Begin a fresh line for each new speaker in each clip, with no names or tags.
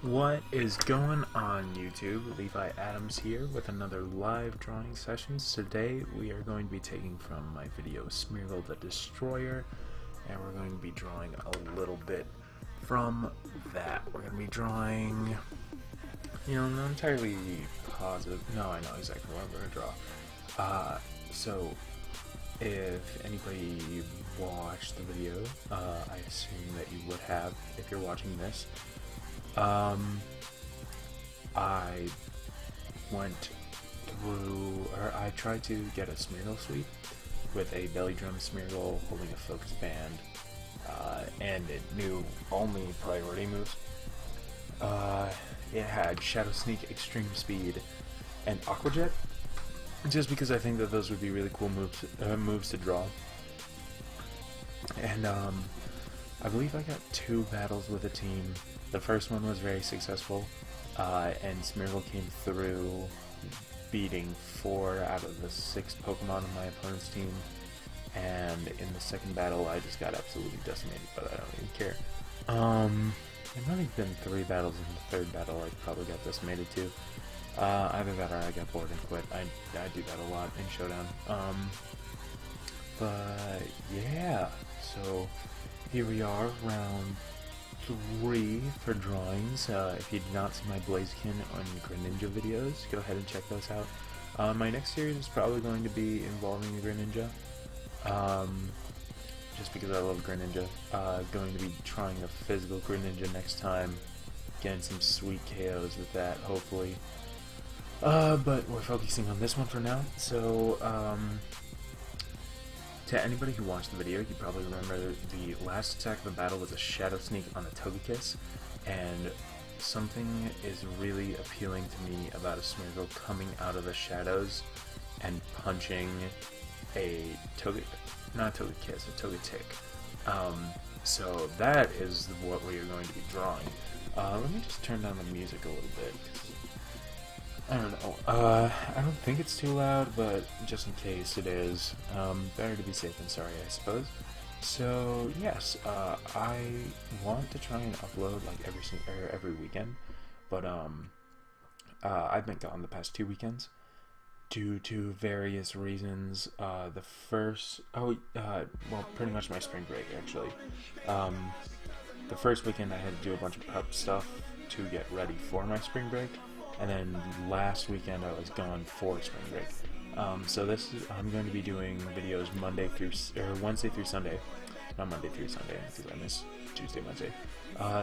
What is going on YouTube? Levi Adams here with another live drawing sessions. Today we are going to be taking from my video Smeargle the Destroyer, and we're going to be drawing a little bit from that. We're going to be drawing, not entirely positive. No, I know exactly what I'm going to draw. So if anybody watched the video, I assume that you would have if you're watching this. I went through, or I tried to get a Smeargle suite with a belly drum Smeargle holding a focus band, and it knew only priority moves. It had Shadow Sneak, Extreme Speed, and Aqua Jet, just because I think that those would be really cool moves to draw. And I believe I got 2 battles with a team. The first one was very successful, and Smeargle came through, beating 4 out of the 6 Pokemon on my opponent's team. And in the second battle, I just got absolutely decimated, but I don't even care. There might have been 3 battles in the third battle I probably got decimated too. Either that or I got bored and quit. I do that a lot in Showdown. But yeah, so here we are, round 3 for drawings. If you did not see my Blaziken on Greninja videos, go ahead and check those out. My next series is probably going to be involving the Greninja, just because I love Greninja. Going to be trying a physical Greninja next time, getting some sweet KOs with that, hopefully. But we're focusing on this one for now, so, to anybody who watched the video, you probably remember the last attack of the battle was a Shadow Sneak on a Togekiss, and something is really appealing to me about a Smeargle coming out of the shadows and punching a not a Togekiss, a Togetic. So that is what we are going to be drawing. Let me just turn down the music a little bit, 'cause I don't know. I don't think it's too loud, but just in case it is, better to be safe than sorry, I suppose. So yes, I want to try and upload like every weekend, but I've been gone the past 2 weekends due to various reasons. The first, well, pretty much my spring break actually. The first weekend I had to do a bunch of prep stuff to get ready for my spring break. And then last weekend I was gone for spring break. So I'm going to be doing videos Wednesday through Sunday, not Monday through Sunday because I miss Tuesday, Wednesday.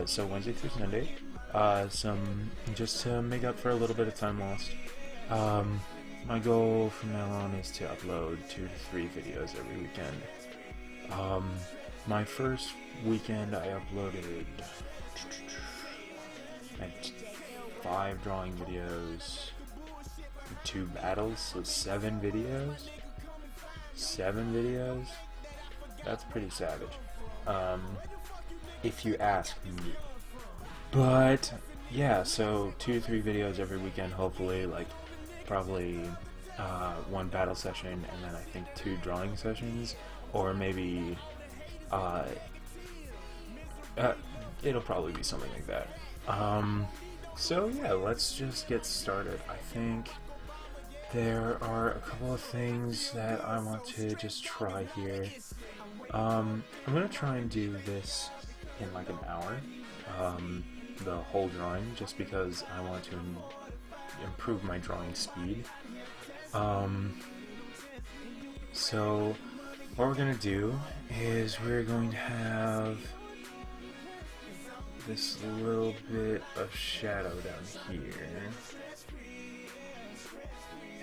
So Wednesday through Sunday, just to make up for a little bit of time lost. My goal from now on is to upload 2 to 3 videos every weekend. My first weekend I uploaded 5 drawing videos, 2 battles, so 7 videos. 7 videos? That's pretty savage, if you ask me. But yeah, so 2 to 3 videos every weekend, hopefully, like probably 1 battle session, and then I think 2 drawing sessions, or maybe it'll probably be something like that. So yeah, let's just get started. I think there are a couple of things that I want to just try here. I'm gonna try and do this in like an hour, the whole drawing, just because I want to improve my drawing speed. So what we're gonna do is we're going to have this little bit of shadow down here,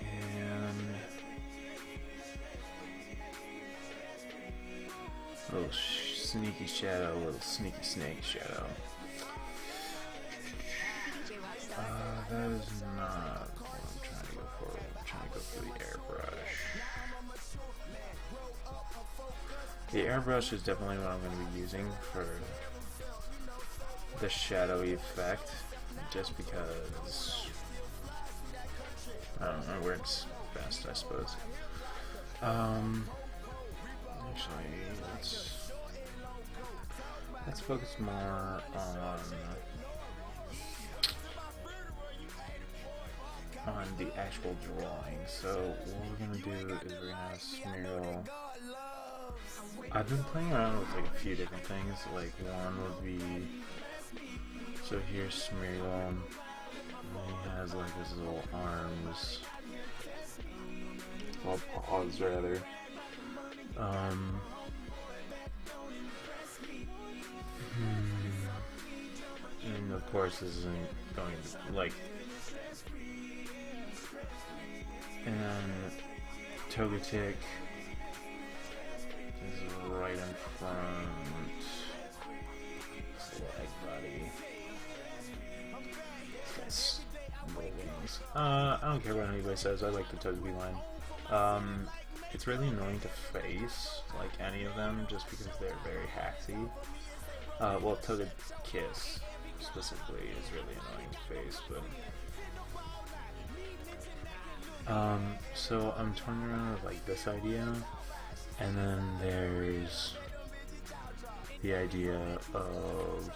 and a little sneaky shadow, a little sneaky snake shadow. That is not what I'm trying to go for. I'm trying to go for the airbrush. The airbrush is definitely what I'm going to be using for the shadowy effect, just because I don't know, it works best, I suppose. Actually, let's focus more on on the actual drawing. So what we're gonna do is we're gonna have Smeargle. I've been playing around with like a few different things. Like one would be, so here's Smeargle, and he has like his little arms, well, paws rather. And of course this isn't going to, like, and Togetic is right in front. Slag body. That's wings. I don't care what anybody says, I like the Togepi line. It's really annoying to face, like any of them, just because they're very haxy. Well, Togekiss specifically is really annoying to face, but so I'm toying around with like this idea, and then there's the idea of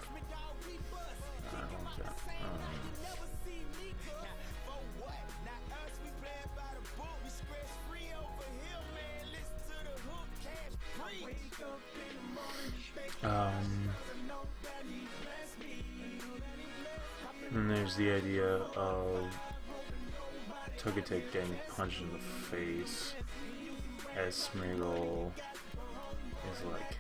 and there's the idea of Togetic getting punched in the face as Smeargle is like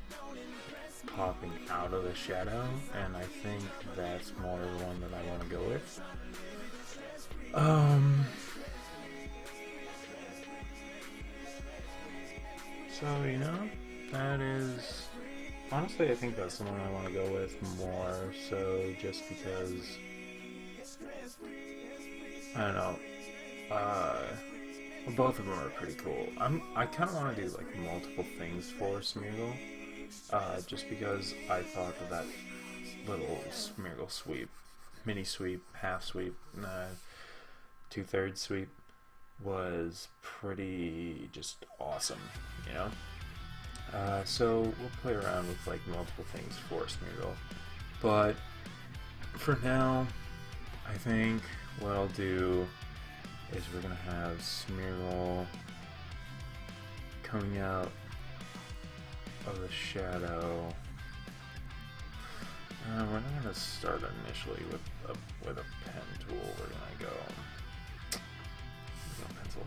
popping out of the shadow, and I think that's more the one that I want to go with. So, you know, that is, honestly I think that's the one I want to go with more, so just because, I don't know, both of them are pretty cool. I kind of want to do like multiple things for Smeargle, just because I thought that little Smeargle sweep, mini sweep, half sweep, 2/3 sweep was pretty just awesome, you know? So we'll play around with like multiple things for Smeargle, but for now I think what I'll do is we're gonna have Smeargle coming out of the shadow. We're not gonna start initially with a pen tool. We're gonna go pencil.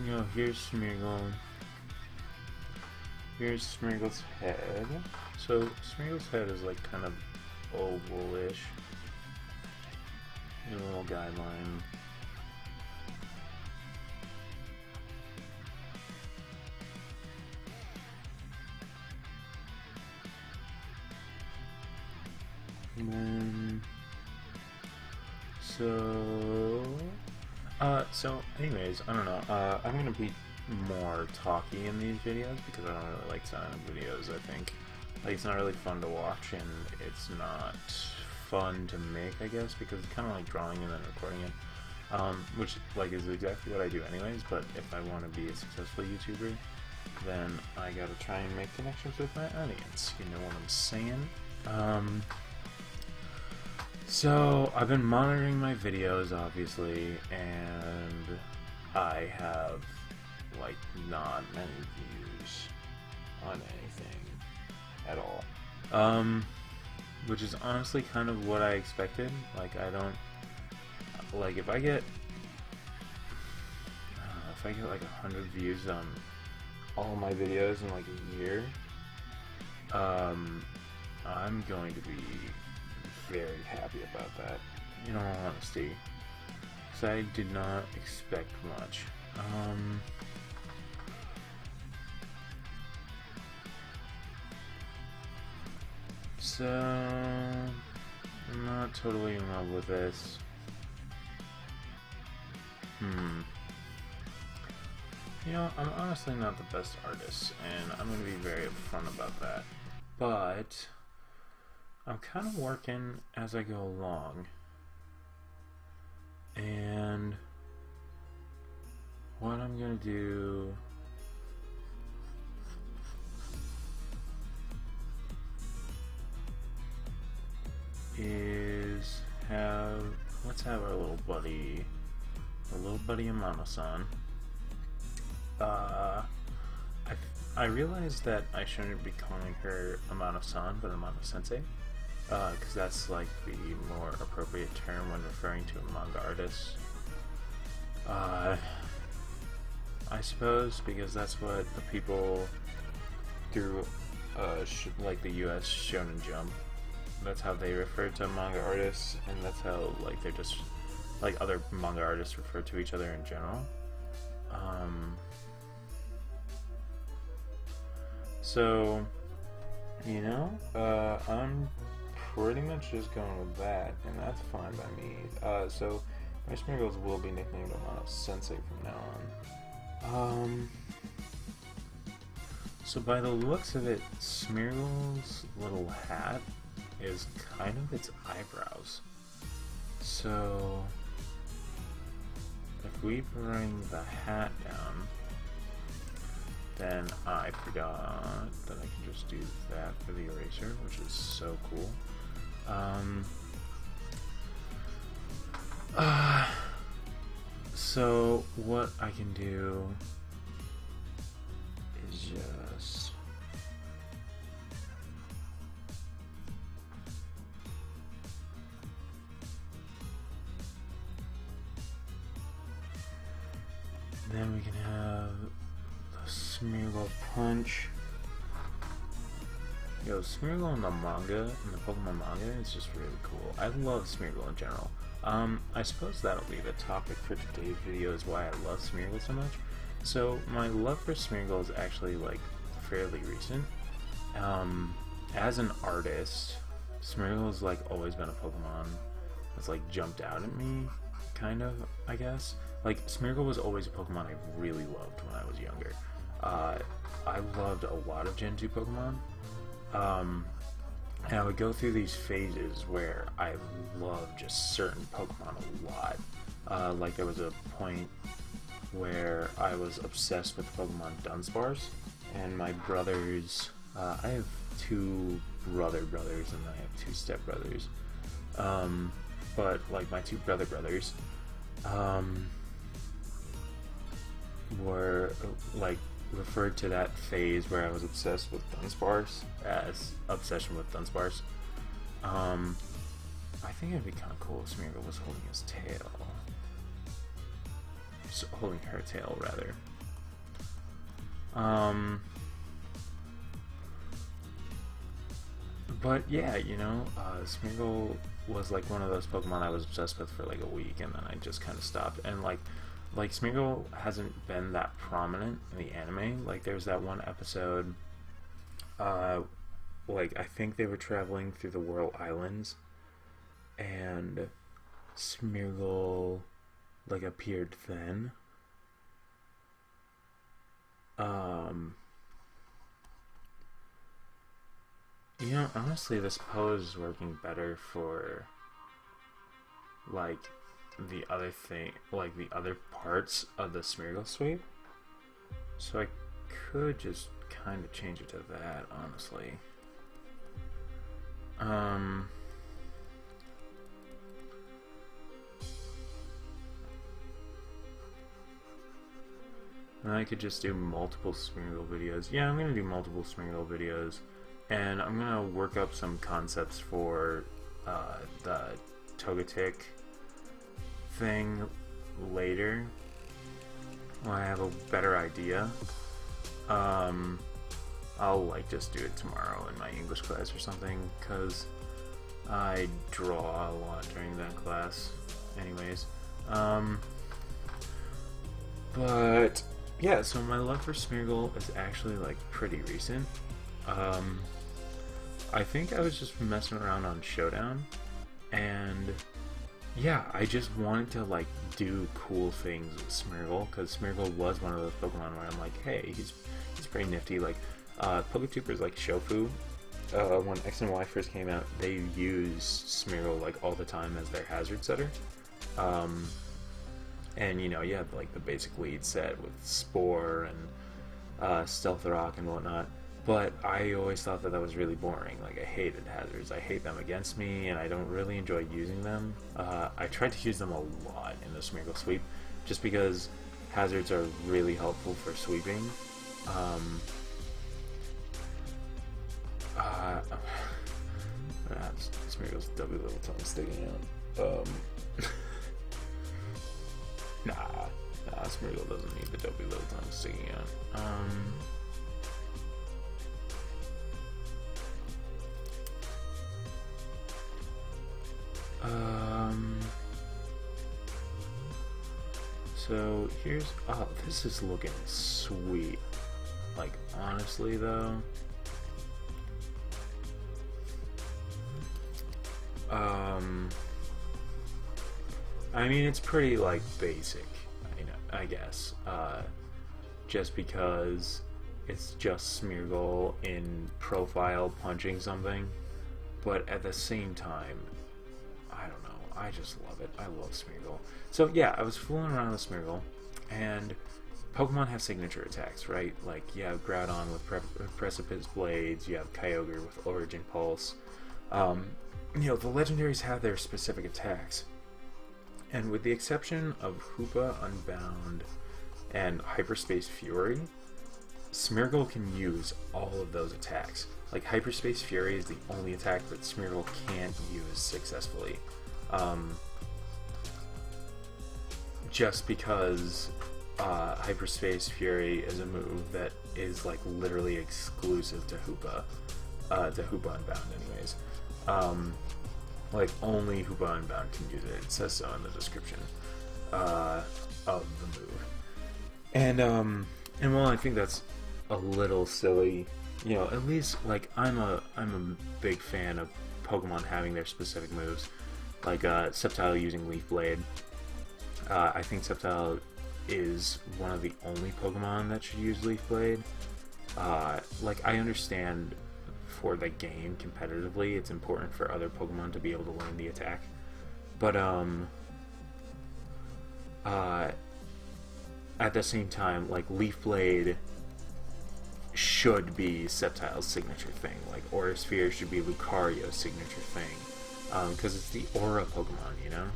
You know, here's Smeargle. Here's Smeargle's head. So Smeargle's head is like kind of ovalish. A little guideline. And then, so anyways, I don't know, I'm gonna be more talky in these videos because I don't really like silent videos. I think like it's not really fun to watch, and it's not fun to make, I guess, because it's kind of like drawing and then recording it, which like is exactly what I do anyways. But if I want to be a successful YouTuber, then I gotta try and make connections with my audience, you know what I'm saying? So I've been monitoring my videos, obviously, and I have like not many views on anything at all, which is honestly kind of what I expected. Like, I don't, like, if I get like 100 views on all my videos in like a year, I'm going to be very happy about that, in all honesty, because I did not expect much. So I'm not totally in love with this. You know, I'm honestly not the best artist, and I'm going to be very upfront about that. But I'm kind of working as I go along. And what I'm going to do let's have our little buddy Amano-san. I realized that I shouldn't be calling her Amano-san, but Amano-sensei, because that's like the more appropriate term when referring to a manga artist. I suppose because that's what the people through like the US Shonen Jump, that's how they refer to manga artists, and that's how like they're just like other manga artists refer to each other in general. So, you know, I'm pretty much just going with that, and that's fine by me. So my Smeargles will be nicknamed Amano-sensei from now on. So by the looks of it, Smeargle's little hat is kind of its eyebrows. So if we bring the hat down, then I forgot that I can just do that for the eraser, which is so cool. So what I can do is just then we can have the Smeargle punch. Yo, Smeargle in the manga, in the Pokemon manga, is just really cool. I love Smeargle in general. I suppose that'll be the topic for today's video, is why I love Smeargle so much. So, my love for Smeargle is actually, like, fairly recent. As an artist, Smeargle's, like, always been a Pokemon that's, like, jumped out at me, kind of, I guess. Like, Smeargle was always a Pokemon I really loved when I was younger. I loved a lot of Gen 2 Pokemon. And I would go through these phases where I loved just certain Pokemon a lot. Like there was a point where I was obsessed with Pokemon Dunsparce, and my brothers, I have two brothers and I have two stepbrothers. But like my two brothers, were like referred to that phase where I was obsessed with Dunsparce as Obsession with Dunsparce. I think it'd be kind of cool if Smeargle was holding his tail. Holding her tail, rather. But yeah, you know, Smeargle was like one of those Pokemon I was obsessed with for like a week, and then I just kind of stopped. And like Smeargle hasn't been that prominent in the anime. Like there's that one episode, like I think they were traveling through the Whirl Islands, and Smeargle like appeared then. You know, honestly, this pose is working better for like the other thing, like the other parts of the Smeargle sweep. So I could just kind of change it to that, honestly. And I could just do multiple Smeargle videos. Yeah, I'm gonna do multiple Smeargle videos, and I'm gonna work up some concepts for the Togetic thing later when I have a better idea. I'll like just do it tomorrow in my English class or something, because I draw a lot during that class anyways. But yeah, so my love for Smeargle is actually like pretty recent. I think I was just messing around on Showdown, and yeah, I just wanted to like do cool things with Smeargle, because Smeargle was one of those Pokemon where I'm like, hey, he's pretty nifty. Like Poketubers like Shofu, when X and Y first came out, they used Smeargle like all the time as their hazard setter. And you know, you had like the basic lead set with Spore and Stealth Rock and whatnot. But I always thought that that was really boring. Like, I hated hazards. I hate them against me, and I don't really enjoy using them. I tried to use them a lot in the Smeargle sweep, just because hazards are really helpful for sweeping. Smeargle's W level tongue sticking out. Nah, Smeargle doesn't need the W level tongue sticking out. So here's, oh, this is looking sweet. Like, honestly though, I mean, it's pretty, like, basic, I guess, just because it's just Smeargle in profile punching something, but at the same time, I don't know, I just love it. I love Smeargle. So yeah, I was fooling around with Smeargle, and Pokemon have signature attacks, right? Like, you have Groudon with Precipice Blades, you have Kyogre with Origin Pulse. You know, the legendaries have their specific attacks. And with the exception of Hoopa Unbound and Hyperspace Fury, Smeargle can use all of those attacks. Like, Hyperspace Fury is the only attack that Smeargle can't use successfully. Just because Hyperspace Fury is a move that is, like, literally exclusive to Hoopa Unbound anyways. Like, only Hoopa Unbound can use it. It says so in the description of the move. And while I think that's a little silly, you know, at least, like, I'm a big fan of Pokemon having their specific moves, like Sceptile using Leaf Blade. I think Sceptile is one of the only Pokemon that should use Leaf Blade. Like, I understand for the game competitively, it's important for other Pokemon to be able to learn the attack, but at the same time, like, Leaf Blade should be Sceptile's signature thing. Like, Aura Sphere should be Lucario's signature thing, because it's the Aura Pokemon, you know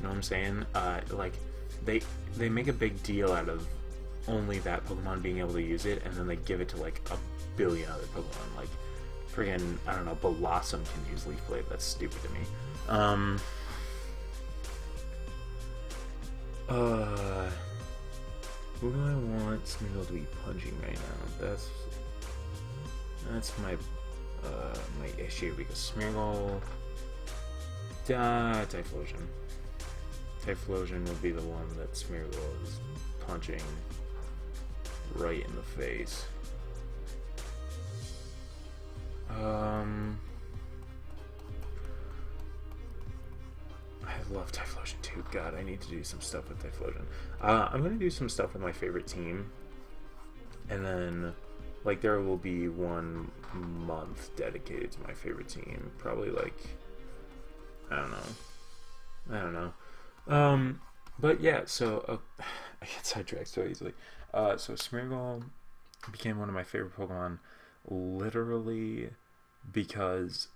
what I'm saying? Like, they make a big deal out of only that Pokemon being able to use it, and then they give it to, like, a billion other Pokemon. Like, friggin', I don't know, Blossom can use Leaf Blade. That's stupid to me. Who do I want Smeargle to be punching right now? That's my my issue, because Smeargle, Typhlosion. Typhlosion would be the one that Smeargle is punching right in the face. I love Typhlosion too. God, I need to do some stuff with Typhlosion. I'm gonna do some stuff with my favorite team, and then, like, there will be 1 month dedicated to my favorite team. Probably, like, I don't know. But yeah, so I get sidetracked so easily. So Smeargle became one of my favorite Pokemon, literally because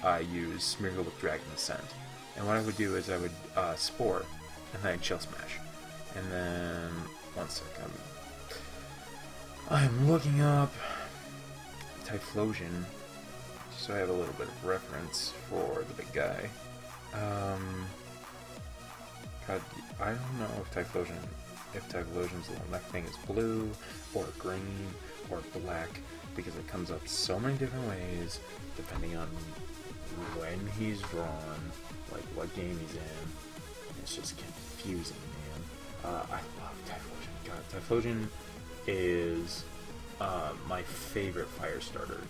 I use Smeargle with Dragon Ascent. And what I would do is I would Spore, and then I'd Chill Smash. And then, one sec, I'm looking up Typhlosion, so I have a little bit of reference for the big guy. God, I don't know if Typhlosion's the one that thing is blue, or green, or black, because it comes up so many different ways, depending on when he's drawn, like what game he's in. It's just confusing, man. I love Typhlosion. God, Typhlosion is my favorite fire starter.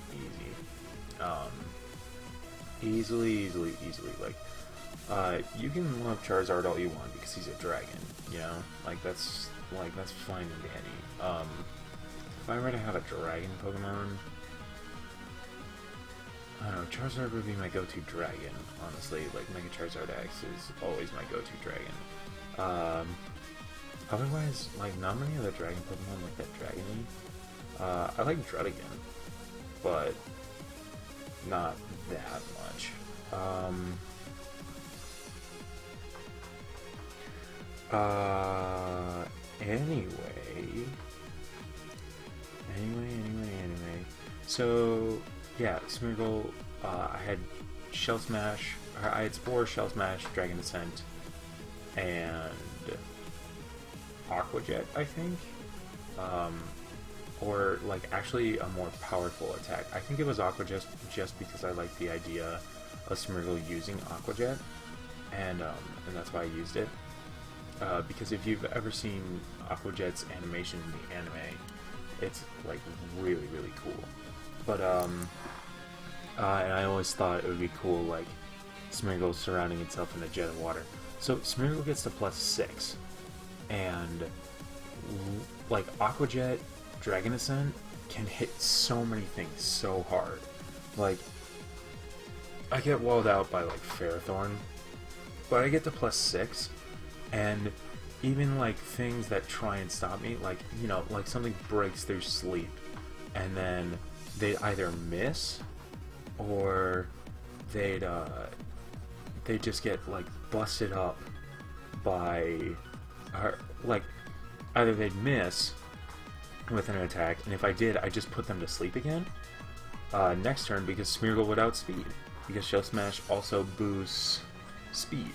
Easily. Like, you can love Charizard all you want because he's a dragon, you know? Like, that's fine and dandy. If I were to have a dragon Pokemon, I don't know, Charizard would be my go-to dragon, honestly. Like, Mega Charizard X is always my go-to dragon. Otherwise, like, not many other dragon Pokemon like that dragon. I like Druddigon. but not that much. Anyway. So, yeah, Smeargle, I had Shell Smash, or I had Spore, Shell Smash, Dragon Descent, and Aqua Jet, I think. Or, like, actually a more powerful attack. I think it was Aqua Jet just because I liked the idea of Smeargle using Aqua Jet, and that's why I used it. Because if you've ever seen Aqua Jet's animation in the anime, it's like really, really cool. But and I always thought it would be cool, like Smeargle surrounding itself in a jet of water. So Smeargle gets to +6, and like Aqua Jet, Dragon Descent can hit so many things so hard. Like I get walled out by like Ferrothorn, but I get to +6. And even like things that try and stop me, like, you know, like something breaks through sleep and then they either miss or they'd just get like busted up by like either they'd miss with an attack, and if I did, I just put them to sleep again next turn, because Smeargle would outspeed, because Shell Smash also boosts speed.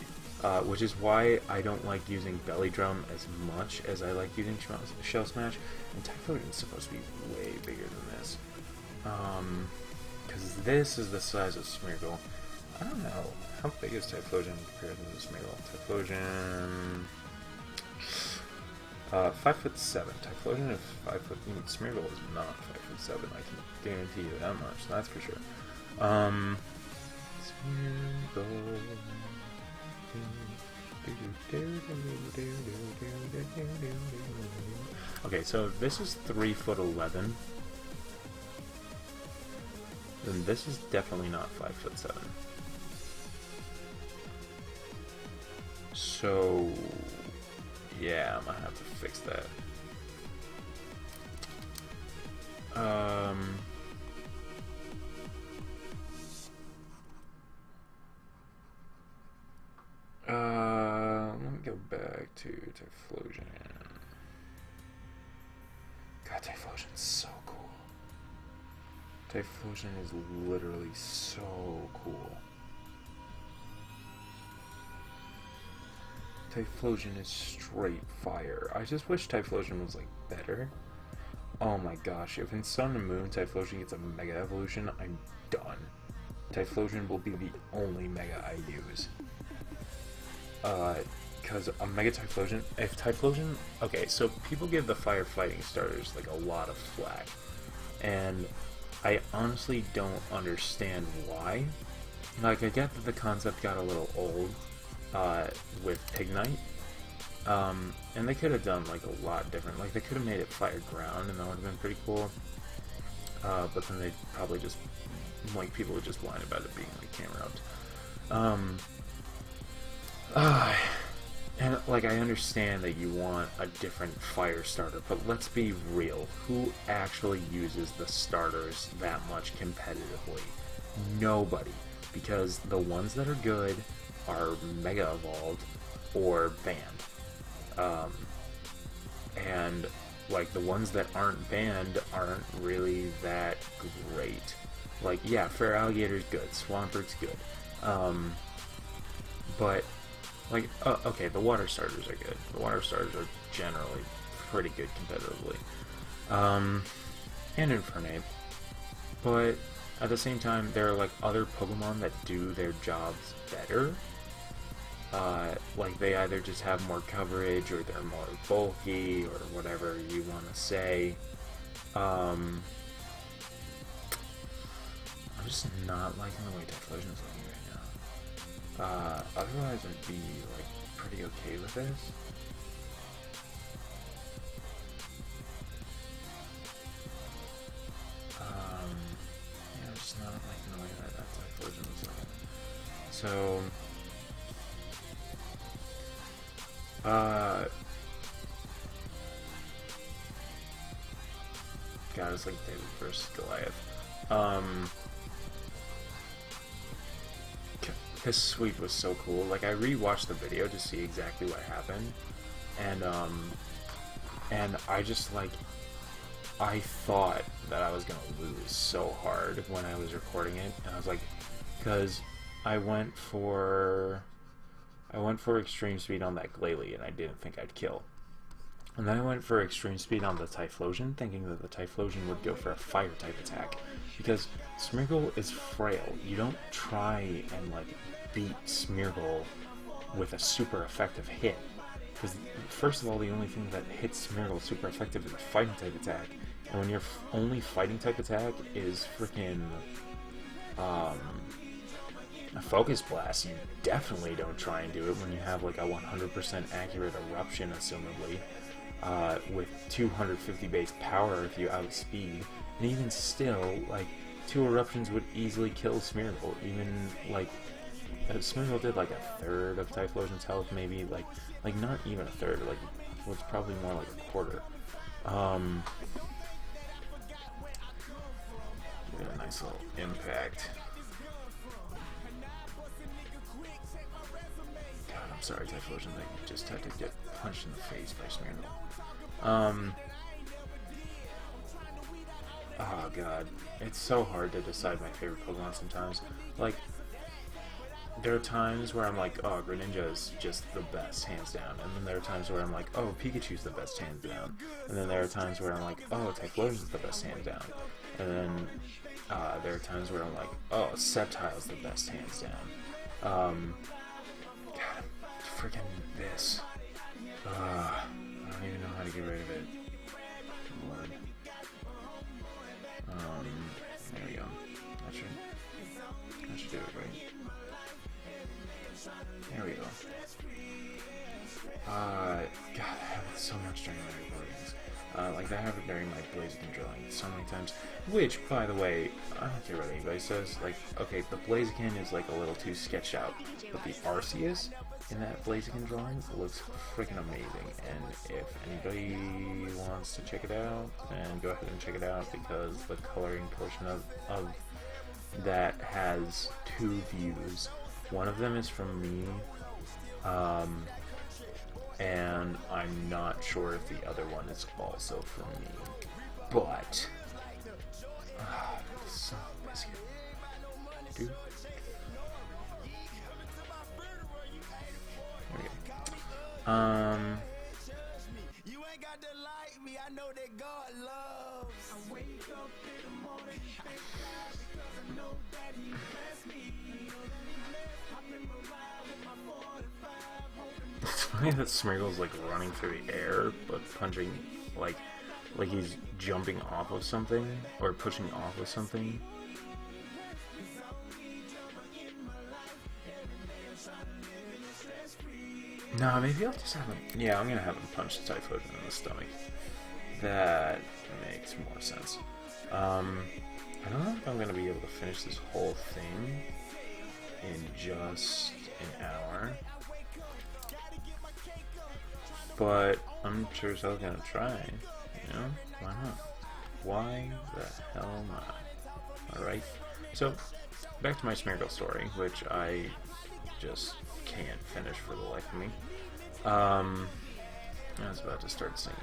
Which is why I don't like using Belly Drum as much as I like using Shell Smash. And Typhlosion is supposed to be way bigger than this. Because this is the size of Smeargle. I don't know. How big is Typhlosion compared to Smeargle? Typhlosion... 5'7". Typhlosion is 5 foot... Smeargle is not 5'7". I can guarantee you that much. That's for sure. Smeargle... Okay, so this is 3'11", then this is definitely not 5'7". So yeah, I'm gonna have to fix that. Let me go back to Typhlosion. God, Typhlosion's so cool. Typhlosion is literally so cool. Typhlosion is straight fire. I just wish Typhlosion was like better. Oh my gosh, if in Sun and Moon Typhlosion gets a Mega Evolution, I'm done. Typhlosion will be the only Mega I use. Because a Mega Typhlosion, if Typhlosion, okay, so people give the firefighting starters like a lot of flack, and I honestly don't understand why. Like, I get that the concept got a little old with Pignite, and they could have done like a lot different. Like, they could have made it fire ground, and that would have been pretty cool. But then they probably just, like, people would just whine about it being like camera ups. And like, I understand that you want a different fire starter, but let's be real. Who actually uses the starters that much competitively? Nobody. Because the ones that are good are Mega Evolved or banned. And like, the ones that aren't banned aren't really that great. Like, yeah, Feraligator's good, Swampert's good. But like, okay, the water starters are good. The water starters are generally pretty good competitively. And Infernape. But at the same time, there are like other Pokemon that do their jobs better. Like, they either just have more coverage, or they're more bulky, or whatever you want to say. I'm just not liking the way Typhlosion is looking right now. Otherwise I'd be like pretty okay with this. Yeah, I'm just not liking the way that Typhlosion was looking. So, God, it's like David versus Goliath. His sweep was so cool. Like, I rewatched the video to see exactly what happened, and I just, like, I thought that I was gonna lose so hard when I was recording it, and I was like, because I went for extreme speed on that Glalie, and I didn't think I'd kill. And then I went for extreme speed on the Typhlosion, thinking that the Typhlosion would go for a fire type attack, because Smeargle is frail. You don't try and, like, beat Smeargle with a super effective hit, because first of all, the only thing that hits Smeargle super effective is a fighting type attack, and when your only fighting type attack is freaking a Focus Blast, you definitely don't try and do it when you have like a 100% accurate Eruption, assumably, with 250 base power if you outspeed, and even still, like, 2 Eruptions would easily kill Smeargle. Even, like, Smeargle did like a third of Typhlosion's health, maybe, like not even a third, like, was probably more like a quarter. Give it a nice little impact. God, I'm sorry, Typhlosion, they just had to get punched in the face by Smeargle. Oh god, it's so hard to decide my favorite Pokemon sometimes. Like, there are times where I'm like, oh, Greninja is just the best, hands down. And then there are times where I'm like, oh, Pikachu's the best, hands down. And then there are times where I'm like, oh, Typhlosion's the best, hands down. And then there are times where I'm like, oh, Sceptile's the best, hands down. God, freaking this. I don't even know how to get rid of it. Lord. There we go. That should do it, right? There we go. God, I have so much during my recordings. Like, that happened during my Blaziken drawing so many times. Which, by the way, I don't care what anybody says. Like, okay, the Blaziken is like a little too sketched out, but the Arceus in that Blaziken drawing looks freaking amazing. And if anybody wants to check it out, then go ahead and check it out, because the coloring portion of that has 2 views. One of them is from me, and I'm not sure if the other one is also from me, but son of a biscuit, dude. There we go. It's funny that Smeargle's like running through the air, but punching like he's jumping off of something or pushing off of something. No, maybe I'll just have him. Yeah, I'm gonna have him punch the Typhlosion in the stomach. That makes more sense. I don't know if I'm gonna be able to finish this whole thing in just an hour, but I'm sure as hell gonna try. You know, why not? Why the hell not? All right. So back to my Smeargle story, which I just can't finish for the life of me. I was about to start singing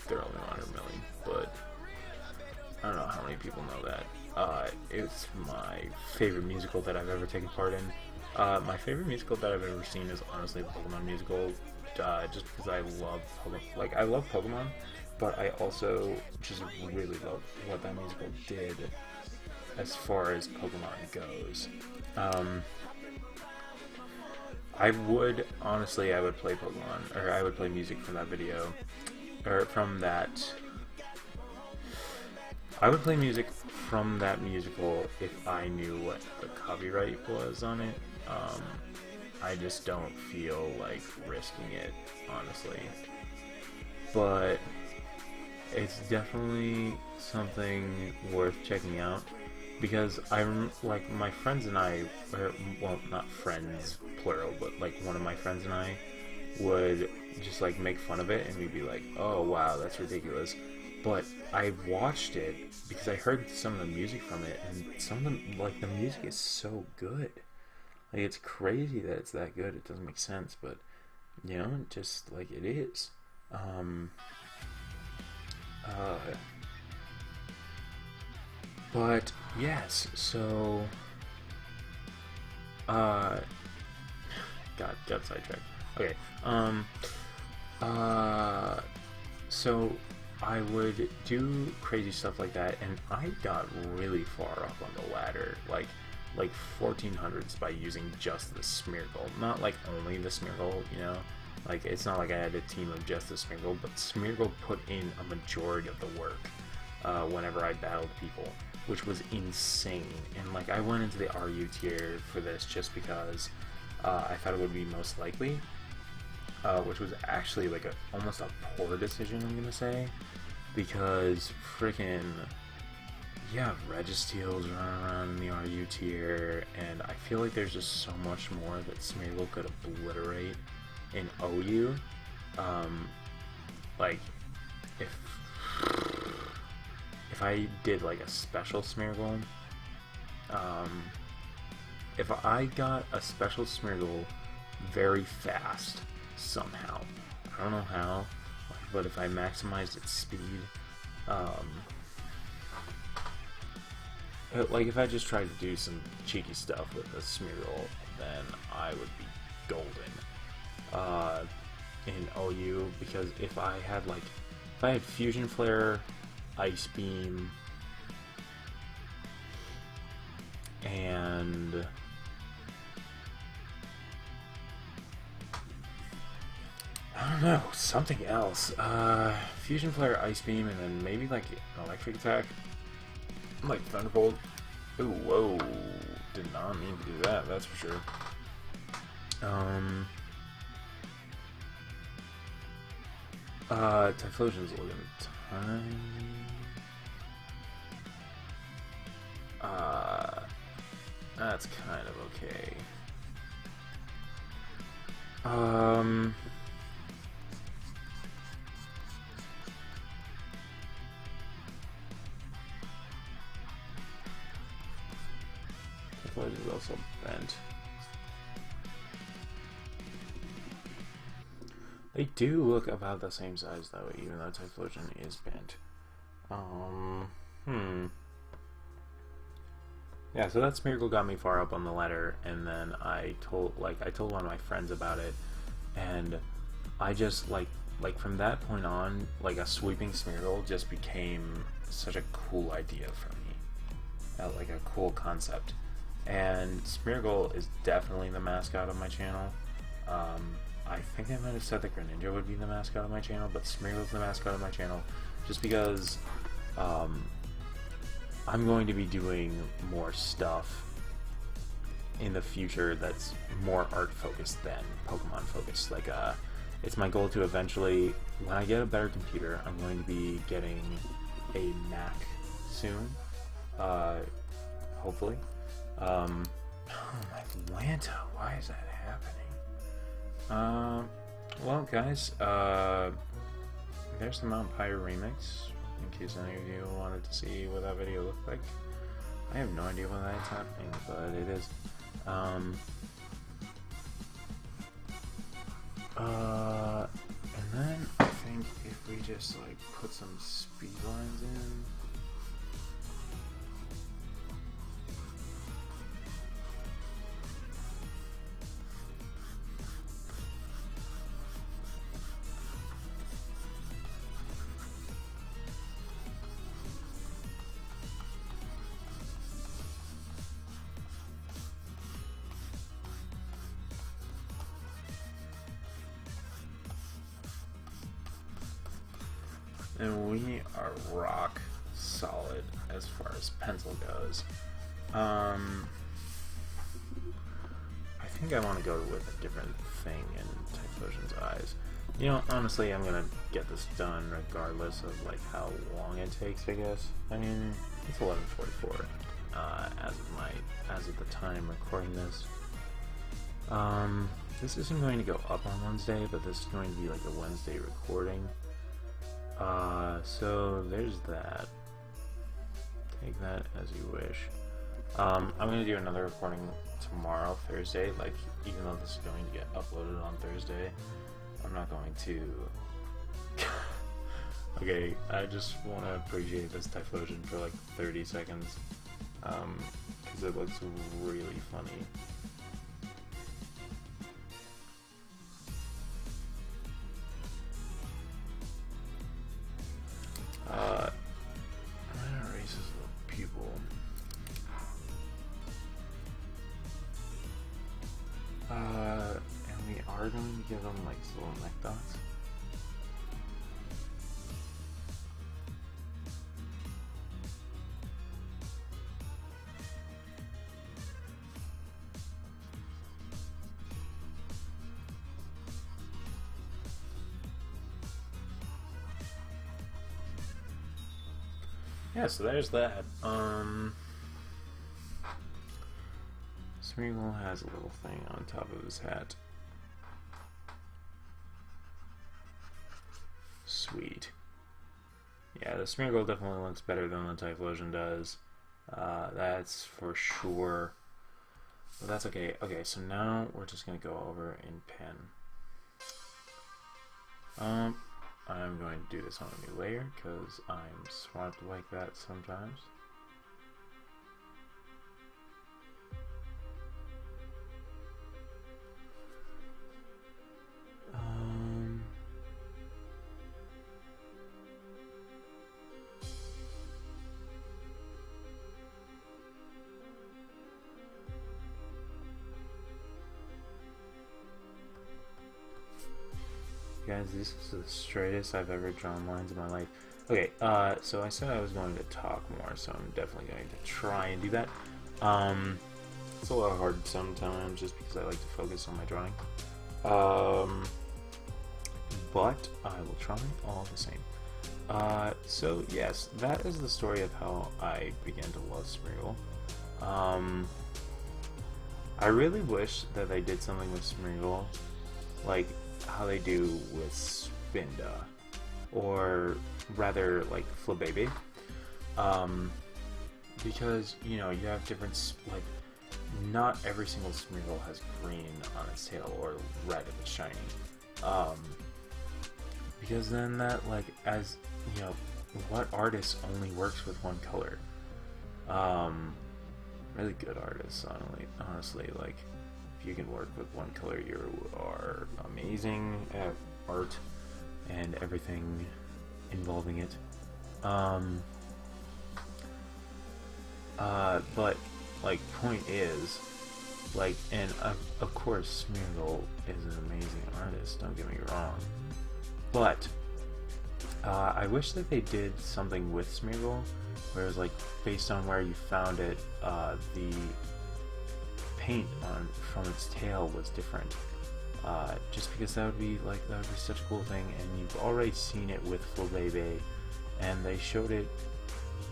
They're Only 100 Million, but I don't know how many people know that. It's my favorite musical that I've ever taken part in. My favorite musical that I've ever seen is honestly the Pokemon musical, just because I love Pokemon. Like, I love Pokemon, but I also just really love what that musical did as far as Pokemon goes. I would play Pokemon, or I would play music from that video, or from that. I would play music from that musical if I knew what the copyright was on it. I just don't feel like risking it, honestly. But it's definitely something worth checking out, because like, my friends and I, or, well, not friends plural, but like one of my friends and I would just like make fun of it, and we'd be like, oh wow, that's ridiculous. but I watched it because I heard some of the music from it, and some of them, like, the music is so good. Like, it's crazy that it's that good. It doesn't make sense, but, you know, just, like, it is. But, yes, so, got sidetracked. Okay, so I would do crazy stuff like that, and I got really far up on the ladder, like 1400s by using just the Smeargle. Not like only the Smeargle, you know, like it's not like I had a team of just the Smeargle, but Smeargle put in a majority of the work whenever I battled people, which was insane. And like I went into the RU tier for this just because I thought it would be most likely, which was actually like almost a poor decision, I'm gonna say, because freaking yeah, Registeel's running around in the RU tier, and I feel like there's just so much more that Smeargle could obliterate in OU. Like if I did like a special Smeargle, if I got a special Smeargle very fast somehow, I don't know how, but if I maximized its speed, like if I just tried to do some cheeky stuff with the Smeargle, then I would be golden in OU, because if I had Fusion Flare, Ice Beam, and I don't know, something else. Fusion Flare, Ice Beam, and then maybe like Electric Attack, like Thunderbolt. Ooh, whoa! Did not mean to do that. That's for sure. Typhlosion's looking tiny. That's kind of okay. Typhlosion's also bent. They do look about the same size though, even though Typhlosion is bent. Yeah, so that Smeargle got me far up on the ladder, and then I told one of my friends about it, and I just like from that point on, like a sweeping Smeargle just became such a cool idea for me, like a cool concept. And Smeargle is definitely the mascot of my channel. I think I might have said that Greninja would be the mascot of my channel, but Smeargle's the mascot of my channel, just because I'm going to be doing more stuff in the future that's more art focused than Pokemon focused. Like, it's my goal to eventually, when I get a better computer, I'm going to be getting a Mac soon, hopefully. Oh my Lanta, why is that happening? Well guys, there's the Mount Pyre remix, in case any of you wanted to see what that video looked like. I have no idea why that's happening, but it is. And then I think if we just like put some speed lines in. And we are rock solid as far as pencil goes. I think I want to go with a different thing in Typhlosion's eyes. You know, honestly, I'm gonna get this done regardless of like how long it takes, I guess. I mean, it's 11:44 as of the time recording this. This isn't going to go up on Wednesday, but this is going to be like a Wednesday recording. So there's that. Take that as you wish. I'm gonna do another recording tomorrow, Thursday. Like, even though this is going to get uploaded on Thursday, I'm not going to. Okay, I just want to appreciate this Typhlosion for like 30 seconds, because it looks really funny. I'm gonna erase his little pupil. And we are going to give him like little neck dots. Yeah, so there's that. Smeargle has a little thing on top of his hat. Sweet. Yeah, the Smeargle definitely looks better than the Typhlosion does. That's for sure. But that's okay. Okay, so now we're just gonna go over in pen. I'm going to do this on a new layer because I'm smart like that sometimes. Guys, this is the straightest I've ever drawn lines in my life. Okay, so I said I was going to talk more, so I'm definitely going to try and do that. It's a little hard sometimes just because I like to focus on my drawing. But I will try all the same. So yes, that is the story of how I began to love Smeargle. I really wish that they did something with Smeargle, like how they do with Spinda, or rather like Flabébé, because you know you have different, like not every single Smeargle has green on its tail or red if it's shiny, because then that, like, as you know, what artist only works with one color? Really good artists, honestly, like, if you can work with one color, you are amazing at art and everything involving it. But like, point is, like, and of course Smeargle is an amazing artist, don't get me wrong, but I wish that they did something with Smeargle where it was like based on where you found it, the paint from its tail was different, just because that would be such a cool thing. And you've already seen it with Flabébé, and they showed it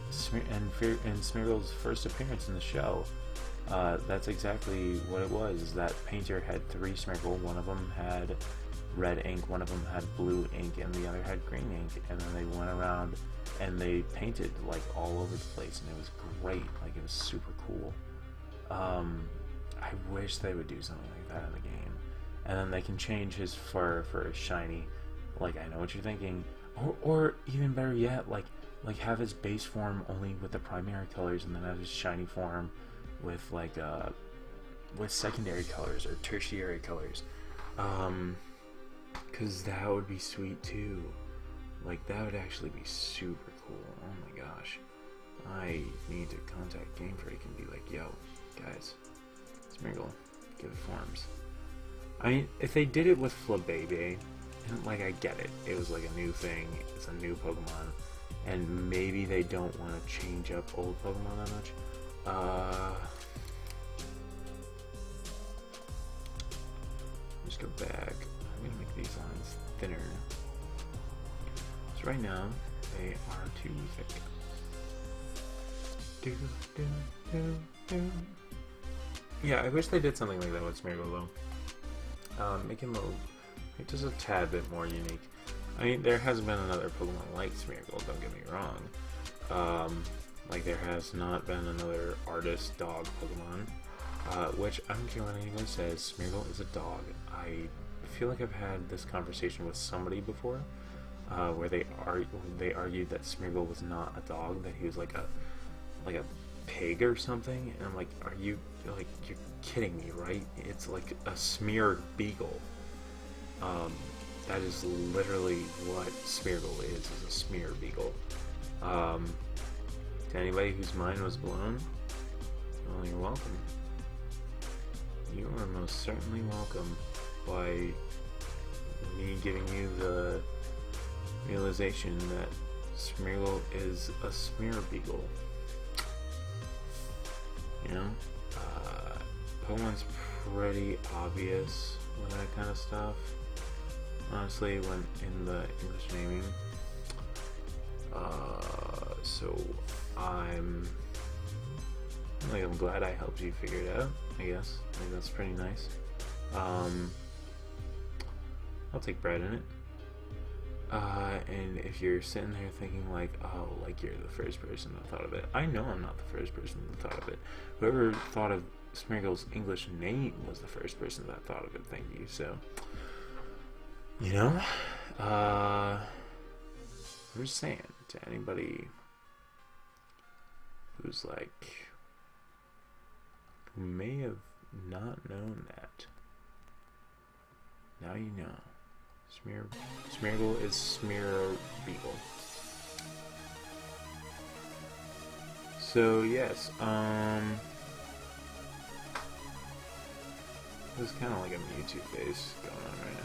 in Smeargle's first appearance in the show. That's exactly what it was, is that painter had 3 Smeargle, one of them had red ink, one of them had blue ink, and the other had green ink, and then they went around and they painted like all over the place, and it was great, like it was super cool. I wish they would do something like that in the game, and then they can change his fur for a shiny, like, I know what you're thinking, or even better yet, like have his base form only with the primary colors, and then have his shiny form with like with secondary colors or tertiary colors, because that would be sweet too. Like, that would actually be super cool. Oh my gosh, I need to contact GameFreak and be like, yo guys, Smeargle, give it forms. I mean, if they did it with Flabébé, and like, I get it, it was like a new thing, it's a new Pokemon, and maybe they don't want to change up old Pokemon that much. Just go back. I'm gonna make these lines thinner. So right now they are too thick. Yeah, I wish they did something like that with Smeargle though. Make him just a tad bit more unique. I mean, there hasn't been another Pokemon like Smeargle, don't get me wrong. Like, there has not been another artist dog Pokemon, which I don't care what anyone says, Smeargle is a dog. I feel like I've had this conversation with somebody before, where they argued that Smeargle was not a dog, that he was like a pig or something, and I'm like, are you, like, you're kidding me, right? It's like a smear beagle. That is literally what Smeargle is a smear beagle. To anybody whose mind was blown, well, you're welcome. You are most certainly welcome by me giving you the realization that Smeargle is a smear beagle. You know? Pokemon's pretty obvious with that kind of stuff. Honestly, when in the English naming. So I'm glad I helped you figure it out, I guess. Like, that's pretty nice. I'll take pride in it. And if you're sitting there thinking like, oh, like you're the first person that thought of it, I know I'm not the first person that thought of it. Whoever thought of Smeargle's English name was the first person that thought of it. Thank you. So, you know, I'm just saying to anybody who's like, who may have not known that, now you know. Smeargle is smear beagle. So yes, there's kind of like a Mewtwo face going on right now.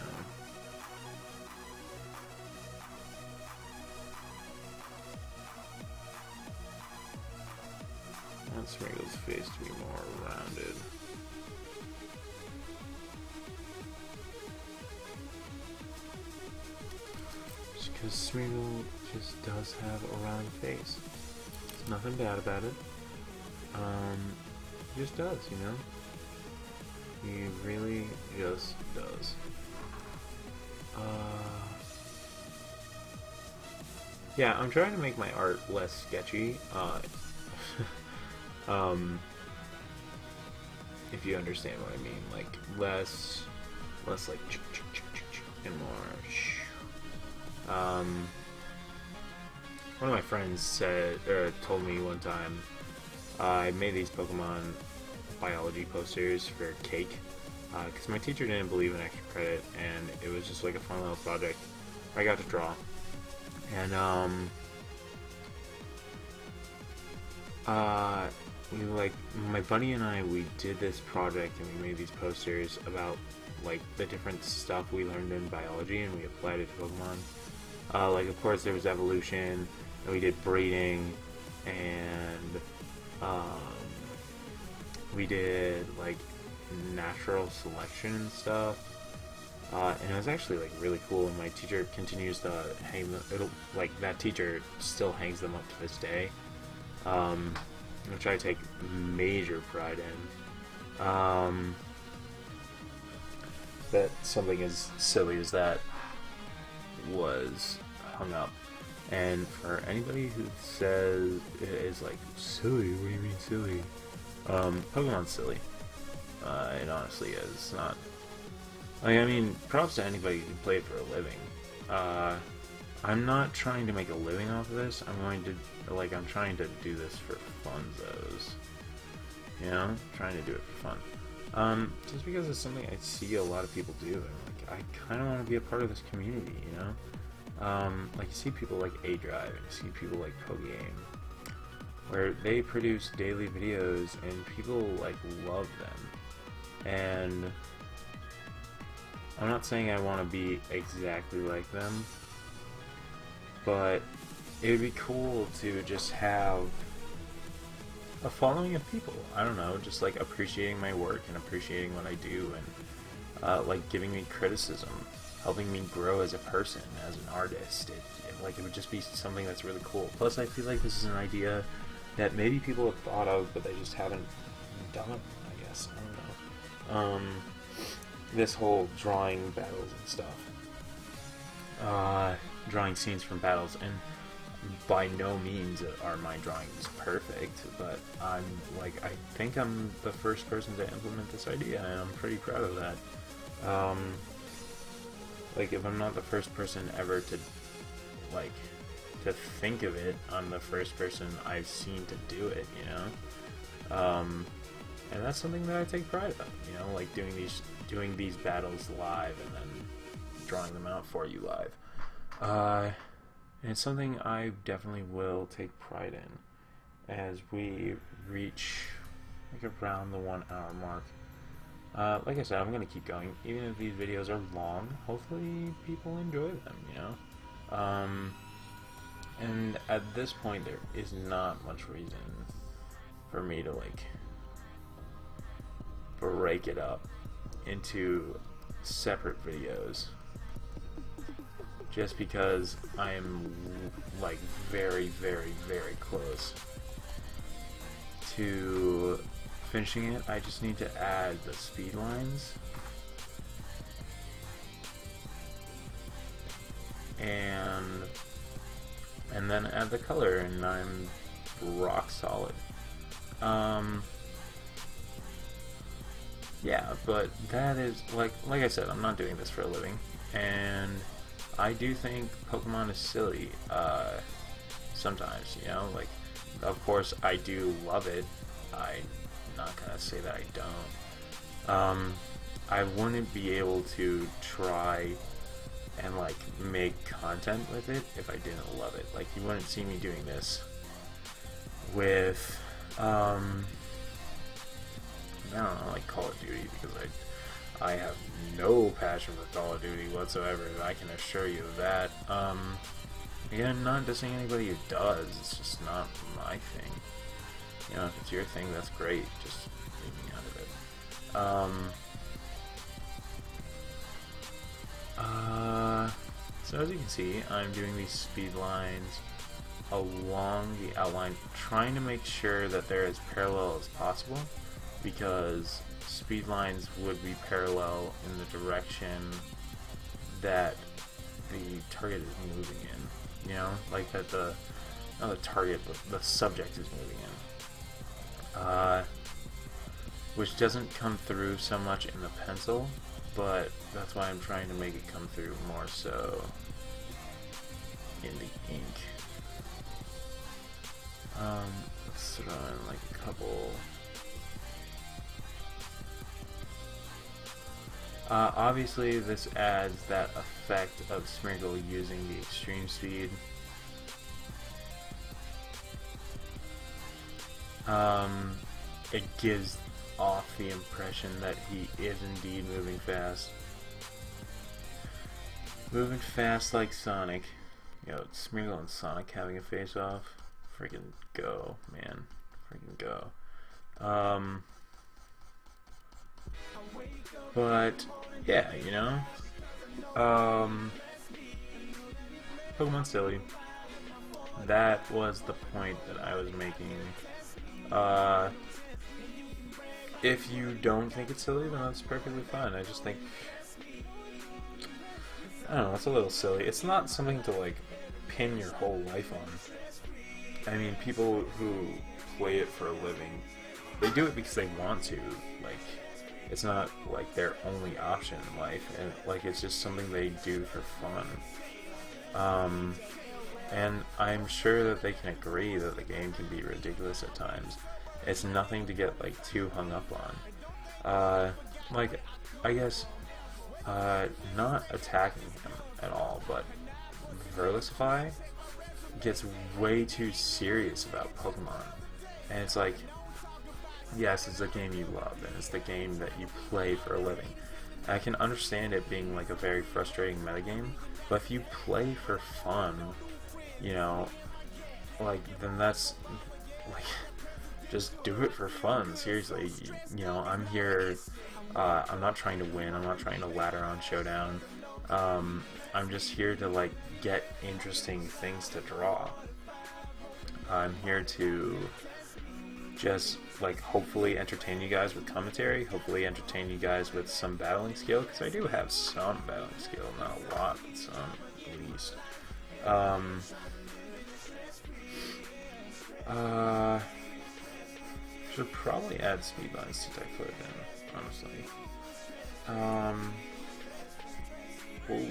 I want Smeargle's face to be more rounded. Because Smeargle just does have a round face. There's nothing bad about it. He just does, you know? He really just does. Yeah, I'm trying to make my art less sketchy. If you understand what I mean, like less like and more. One of my friends told me one time, I made these Pokemon biology posters for cake, because my teacher didn't believe in extra credit, and it was just like a fun little project I got to draw. And my buddy and I, we did this project and we made these posters about like the different stuff we learned in biology, and we applied it to Pokemon. Like, of course, there was evolution, and we did breeding, and we did like natural selection and stuff. And it was actually like really cool. And my teacher continues to hang them. That teacher still hangs them up to this day, which I take major pride in. That something as silly as that was hung up. And for anybody who says it is like silly, what do you mean silly? Pokemon's silly. It honestly is. It's not. Like, I mean, props to anybody who play it for a living. I'm not trying to make a living off of this. I'm trying to do this for funzos. You know? I'm trying to do it for fun. Just because it's something I see a lot of people do, and like, I kind of want to be a part of this community, you know? Like, you see people like A-Drive, and you see people like PokeGame, where they produce daily videos, and people, like, love them. And I'm not saying I want to be exactly like them, but it would be cool to just have a following of people. I don't know, just like appreciating my work and appreciating what I do, and like giving me criticism, helping me grow as a person, as an artist. It would just be something that's really cool. Plus, I feel like this is an idea that maybe people have thought of, but they just haven't done it, I guess. I don't know. This whole drawing battles and stuff. drawing scenes from battles, and by no means are my drawings perfect, but I think I'm the first person to implement this idea, and I'm pretty proud of that. Like, if I'm not the first person ever to think of it, I'm the first person I've seen to do it, you know? And that's something that I take pride of, you know, like doing these battles live and then drawing them out for you live. And it's something I definitely will take pride in as we reach like around the 1 hour mark. Like I said, I'm gonna keep going, even if these videos are long. Hopefully people enjoy them, you know? And at this point there is not much reason for me to like break it up into separate videos, just because I'm like very, very, very close to finishing it. I just need to add the speed lines and then add the color, and I'm rock solid. Yeah, but that is, like I said, I'm not doing this for a living, and I do think Pokemon is silly, sometimes, you know, like, of course, I do love it. I'm not gonna say that I don't. I wouldn't be able to try and, like, make content with it if I didn't love it. Like, you wouldn't see me doing this with, I don't know, like Call of Duty, because I have no passion for Call of Duty whatsoever. I can assure you of that. Again, not dissing anybody who does. It's just not my thing. You know, if it's your thing, that's great. Just leave me out of it. So as you can see, I'm doing these speed lines along the outline, trying to make sure that they're as parallel as possible, because speed lines would be parallel in the direction that the target is moving in, you know, like that not the target, but the subject is moving in, which doesn't come through so much in the pencil, but that's why I'm trying to make it come through more so in the ink. Let's throw in like a couple. Obviously this adds that effect of Smeargle using the extreme speed. It gives off the impression that he is indeed moving fast. Moving fast like Sonic. Yo, Smeargle and Sonic having a face-off. Freaking go, man. Freaking go. But, yeah, you know? Pokemon silly. That was the point that I was making. If you don't think it's silly, then that's perfectly fine. I just think, I don't know, it's a little silly. It's not something to, like, pin your whole life on. I mean, people who play it for a living, they do it because they want to. Like, it's not, like, their only option in life. And, like, it's just something they do for fun. And I'm sure that they can agree that the game can be ridiculous at times. It's nothing to get, like, too hung up on. Like, I guess, not attacking him at all, but Verlisify gets way too serious about Pokemon. And it's like, yes, it's a game you love, and it's the game that you play for a living. I can understand it being, like, a very frustrating metagame, but if you play for fun, you know, like, then that's, like, just do it for fun, seriously. You know, I'm here, I'm not trying to win, I'm not trying to ladder on Showdown, I'm just here to, like, get interesting things to draw. I'm here to just, like, hopefully entertain you guys with commentary, hopefully entertain you guys with some battling skill, because I do have some battling skill, not a lot, but some. least. Should probably add Levi Adams to Typhlosion, honestly. Ooh.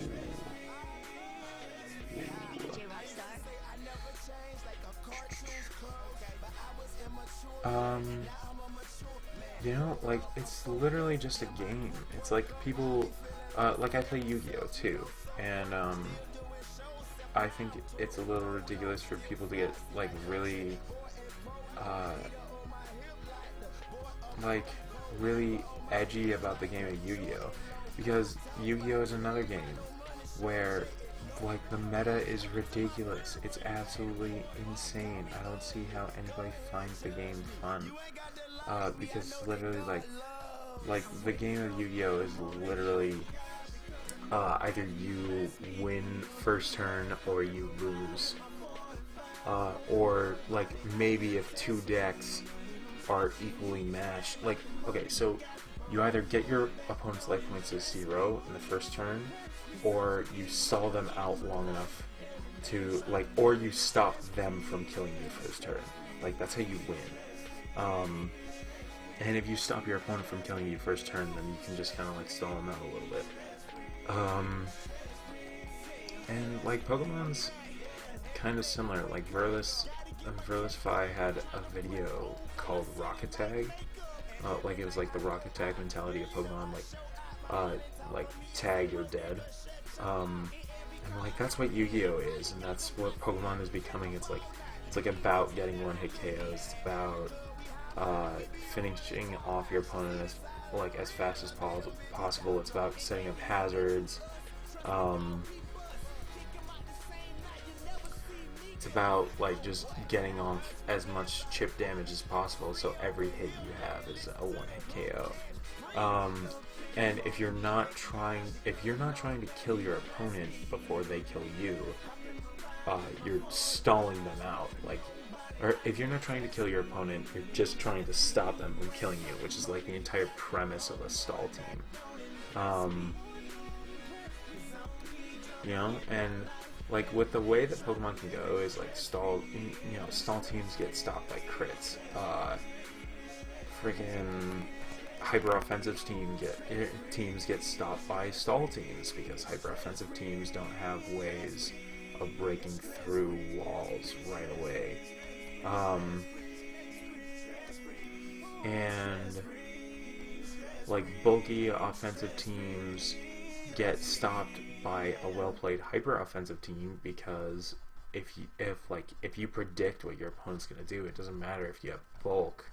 You know, like, it's literally just a game. It's like people, like I play Yu-Gi-Oh! Too, and, I think it's a little ridiculous for people to get, like, really, really edgy about the game of Yu-Gi-Oh! Because Yu-Gi-Oh! Is another game where, like, the meta is ridiculous. It's absolutely insane. I don't see how anybody finds the game fun. Because literally, like the game of Yu-Gi-Oh! Is literally, either you win first turn or you lose. Or, like, maybe if two decks are equally matched. Like, okay, so you either get your opponent's life points to 0 in the first turn, or you stall them out long enough to, like, or you stop them from killing you first turn. Like, that's how you win. And if you stop your opponent from killing you first turn, then you can just kind of, like, stall them out a little bit. And, like, Pokemon's kind of similar. Like, Verlis Fi had a video called Rocket Tag. Like, it was like the Rocket Tag mentality of Pokemon, like tag, you're dead. And, like, that's what Yu-Gi-Oh! Is, and that's what Pokemon is becoming. It's like about getting one-hit KOs. It's about finishing off your opponent as fast as possible. It's about setting up hazards. It's about, like, just getting off as much chip damage as possible, so every hit you have is a one-hit KO. And if you're not trying to kill your opponent before they kill you, you're stalling them out. Like, or if you're not trying to kill your opponent, you're just trying to stop them from killing you, which is, like, the entire premise of a stall team. You know, and, like, with the way that Pokemon can go is, like, stall teams get stopped by crits. Freaking hyper offensive teams get stopped by stall teams because hyper offensive teams don't have ways of breaking through walls right away. And, like, bulky offensive teams get stopped by a well-played hyper-offensive team, because if you predict what your opponent's gonna do, it doesn't matter if you have bulk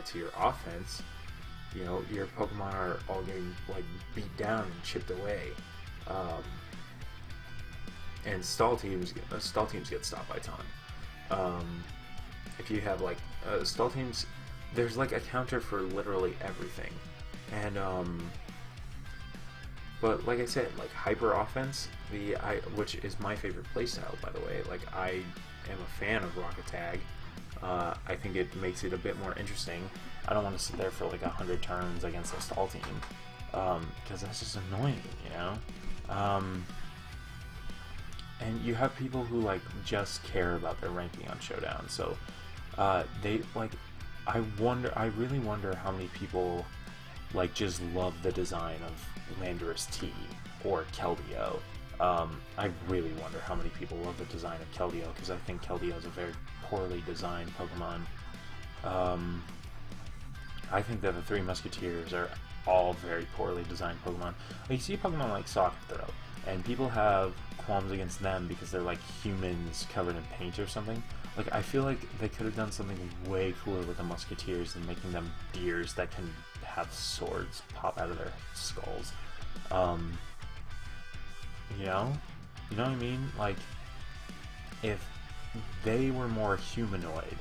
to your offense. You know, your Pokemon are all getting, like, beat down and chipped away. And stall teams get stopped by time. If you have, like, stall teams, there's, like, a counter for literally everything. And but like I said, like, hyper offense, which is my favorite playstyle, by the way. Like, I am a fan of Rocket Tag. I think it makes it a bit more interesting. I don't want to sit there for, like, 100 turns against a stall team, because that's just annoying, you know. And you have people who, like, just care about their ranking on Showdown. So they, like, I really wonder how many people, like, just love the design of Landorus T or Keldeo. I really wonder how many people love the design of Keldeo, because I think Keldeo is a very poorly designed Pokemon. I think that the Three Musketeers are all very poorly designed Pokemon. Like, you see a Pokemon like Socket Throw, and people have qualms against them because they're like humans covered in paint or something. Like, I feel like they could have done something way cooler with the Musketeers than making them deers that can have swords pop out of their skulls. You know what I mean? Like, if they were more humanoid,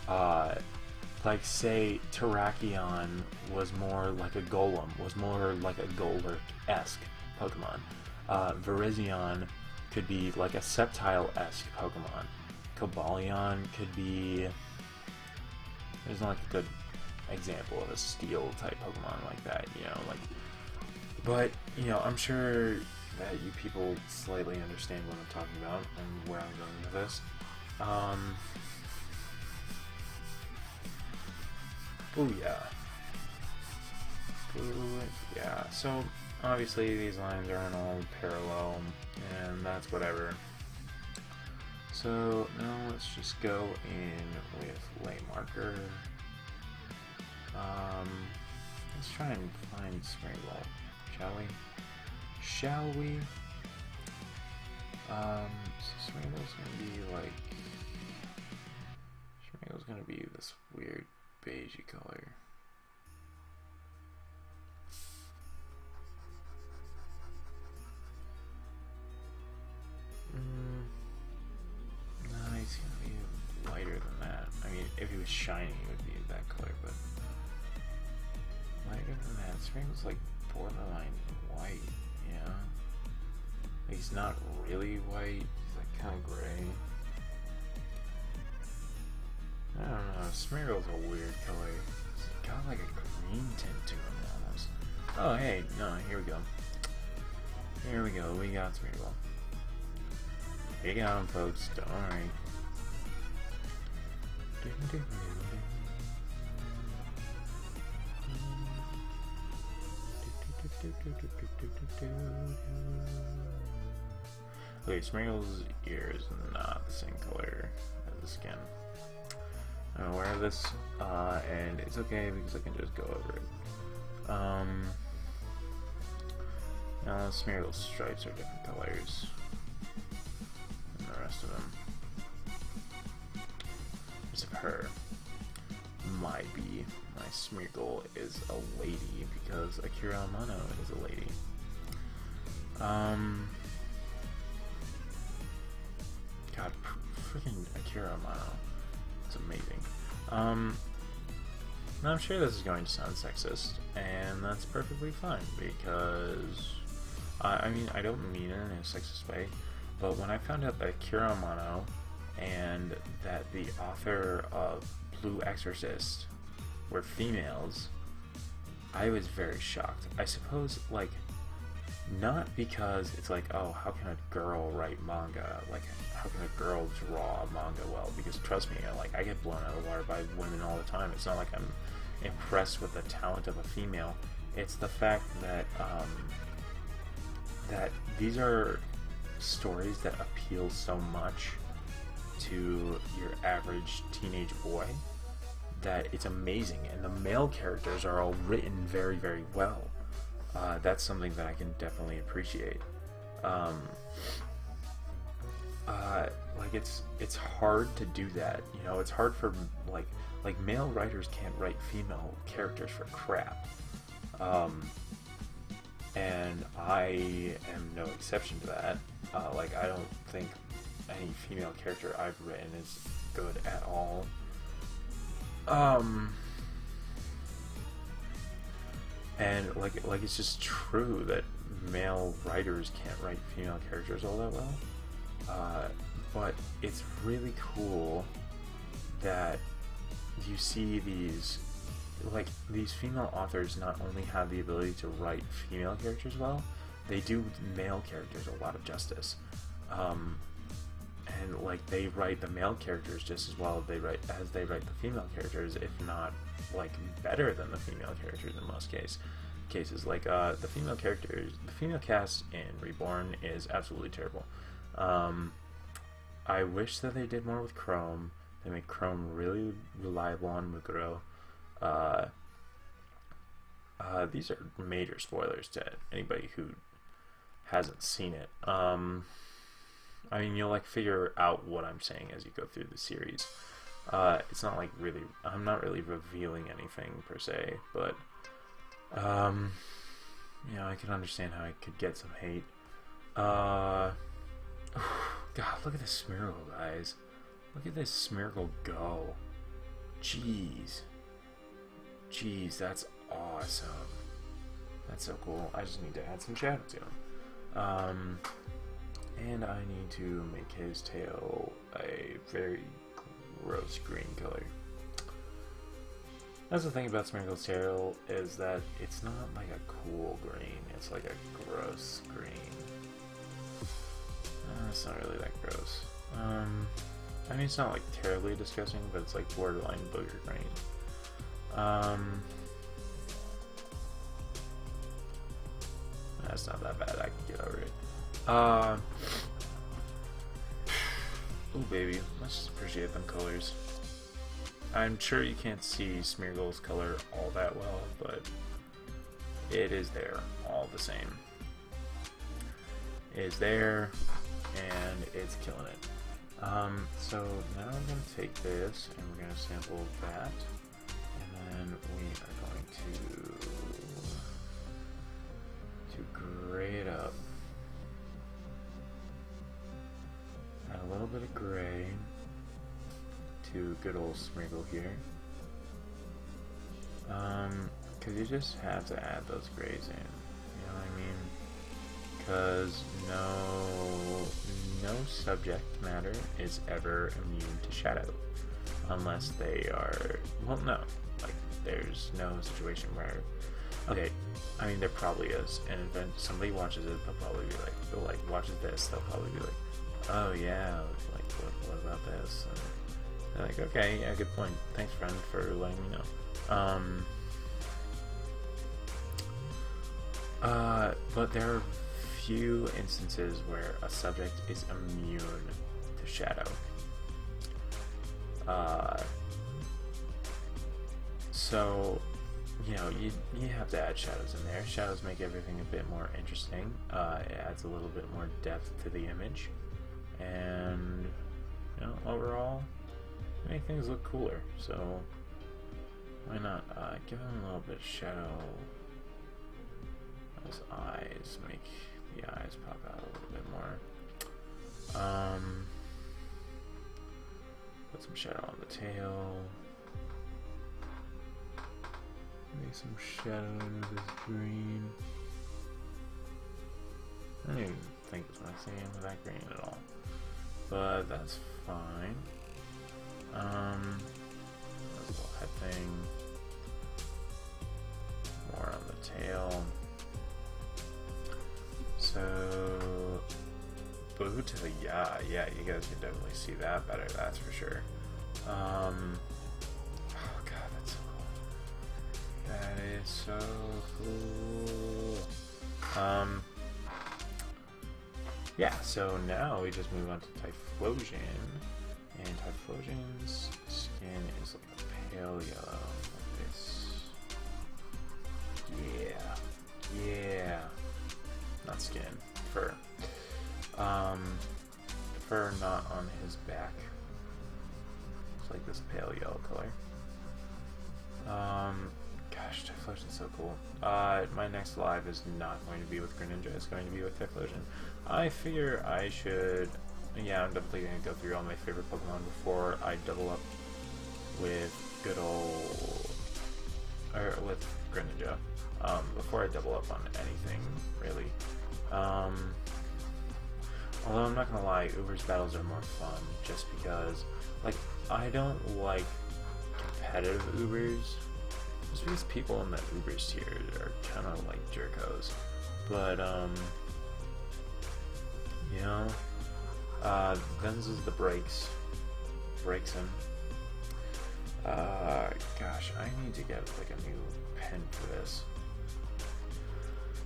like, say Terrakion was more like a Golem, was more like a Golurk-esque Pokemon. Virizion could be like a Sceptile-esque Pokemon. Cobalion could be... There's not, like, a good example of a Steel-type Pokemon like that, you know, like... But, you know, I'm sure that you people slightly understand what I'm talking about and where I'm going with this. Booyah. Booyah. So, obviously these lines aren't all parallel, and that's whatever. So, now let's just go in with lay marker. Let's try and find Smeargle, shall we? Shall we? So Smeargle's gonna be like... Smeargle's gonna be this weird beigey color. No, he's gonna be lighter than that. I mean, if he was shiny, he would be that color, but... lighter than that. Smeargle's like borderline white, yeah. He's not really white, he's like kind of gray. I don't know, Smeargle's a weird color. It's got like a green tint to him almost. Oh hey, no, here we go. Here we go, we got Smeargle. We got him, folks, don't worry. Okay, Smeargle's ear is not the same color as the skin. I'm aware of this, and it's okay because I can just go over it. Now Smeargle's stripes are different colors than the rest of them. Just of her. My Smeargle is a lady because Akira Amano is a lady. God, freaking Akira Amano. It's amazing. Now I'm sure this is going to sound sexist, and that's perfectly fine because, I mean, I don't mean it in a sexist way, but when I found out that Akira Amano and that the author of Blue Exorcist were females, I was very shocked. I suppose, like, not because it's like, oh, how can a girl write manga? Like, how can a girl draw manga well? Because trust me, I get blown out of the water by women all the time. It's not like I'm impressed with the talent of a female. It's the fact that that these are stories that appeal so much to your average teenage boy that it's amazing, and the male characters are all written very, very well. That's something that I can definitely appreciate. Like it's hard to do that, you know. It's hard for like male writers can't write female characters for crap, and I am no exception to that. Like, I don't think any female character I've written is good at all. And like it's just true that male writers can't write female characters all that well. But it's really cool that you see these female authors not only have the ability to write female characters well, they do male characters a lot of justice. And like, they write the male characters just as well as they write the female characters, if not like better than the female characters in most cases. Like, the female cast in Reborn is absolutely terrible. I wish that they did more with Chrome. They make Chrome really reliable on Mukuro. These are major spoilers to anybody who hasn't seen it. I mean, you'll like figure out what I'm saying as you go through the series. It's not like really, I'm not really revealing anything per se, but you know, I can understand how I could get some hate. God, look at this Smeargle, guys. Look at this Smeargle go. Jeez, that's awesome. That's so cool. I just need to add some shadow to him. And I need to make his tail a very gross green color. That's the thing about Smeargle's tail, is that it's not like a cool green, it's like a gross green. That's not really that gross. I mean, it's not like terribly disgusting, but it's like borderline booger green. That's not that bad. I can get over it. Oh baby, let's just appreciate them colors. I'm sure you can't see Smeargle's color all that well, but it is there all the same. It is there, and it's killing it. So now I'm going to take this, and we're going to sample that, and then we are going to gray it up. Add a little bit of gray to good old Smeargle here. Because you just have to add those grays in, you know what I mean? Because no subject matter is ever immune to shadow, unless they are, well, no, like, there's no situation where, okay, I mean, there probably is, and if somebody watches it, they'll probably be like, watches this, they'll probably be like, oh yeah, like, what about this? And they're like, okay, yeah, good point, thanks friend for letting me know. But there are few instances where a subject is immune to shadow. So, you know, you have to add shadows in there. Shadows make everything a bit more interesting. It adds a little bit more depth to the image, and you know, overall, make things look cooler. So why not give them a little bit of shadow? Those eyes, make the eyes pop out a little bit more. Put some shadow on the tail. Make some shadow into this green. I don't even think it's what I'm saying with that green at all, but that's fine. This little head thing. More on the tail. So, boot, yeah, you guys can definitely see that better, that's for sure. Oh god, that's so cool. That is so cool. Yeah, so now we just move on to Typhlosion, and Typhlosion's skin is like a pale yellow, like this. Yeah. Not skin, fur. Fur not on his back. It's like this pale yellow color. Gosh, Typhlosion's so cool. My next live is not going to be with Greninja, it's going to be with Typhlosion. I figure I should, yeah, I'm definitely going to go through all my favorite Pokemon before I double up with good old, or with Greninja. Before I double up on anything, really. Although I'm not gonna lie, Uber's battles are more fun, just because, like, I don't like competitive Ubers, just because people in the Ubers tier are kind of like jerkos. But, you know, Venz is the breaks him. Gosh, I need to get, like, a new pen for this.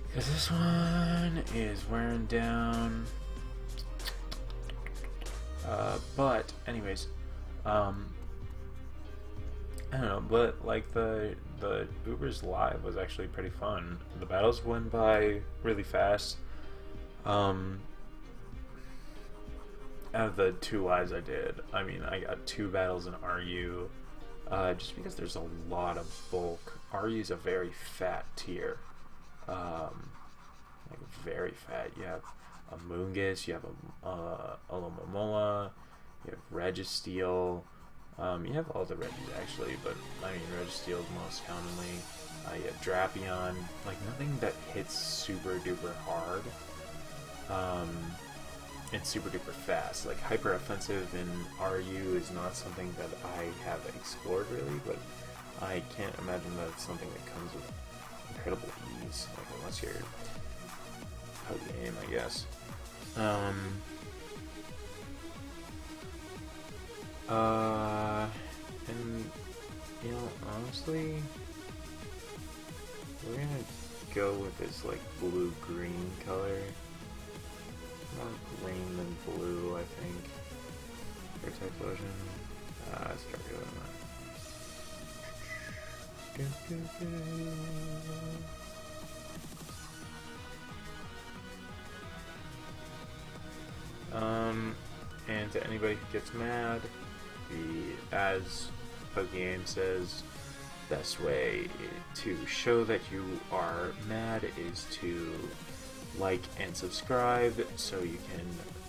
Because this one is wearing down. But anyways, I don't know, but like the Uber's live was actually pretty fun. The battles went by really fast. Out of the 2 lives I did, I mean, I got 2 battles in RU, just because there's a lot of bulk. RU's a very fat tier. Like very fat. You have a Moongus, you have a Alomomola, you have Registeel, you have all the Regis actually, but I mean Registeel most commonly. You have Drapion, like nothing that hits super duper hard, and super duper fast. Like hyper offensive in RU is not something that I have explored really, but I can't imagine that it's something that comes with incredible ease, like unless you're out of the game, I guess. And you know, honestly, we're gonna go with this like blue-green color. More green than blue, I think. For Typhlosion. Let's start doing that. And to anybody who gets mad, as Pokegame says, best way to show that you are mad is to like and subscribe, so you can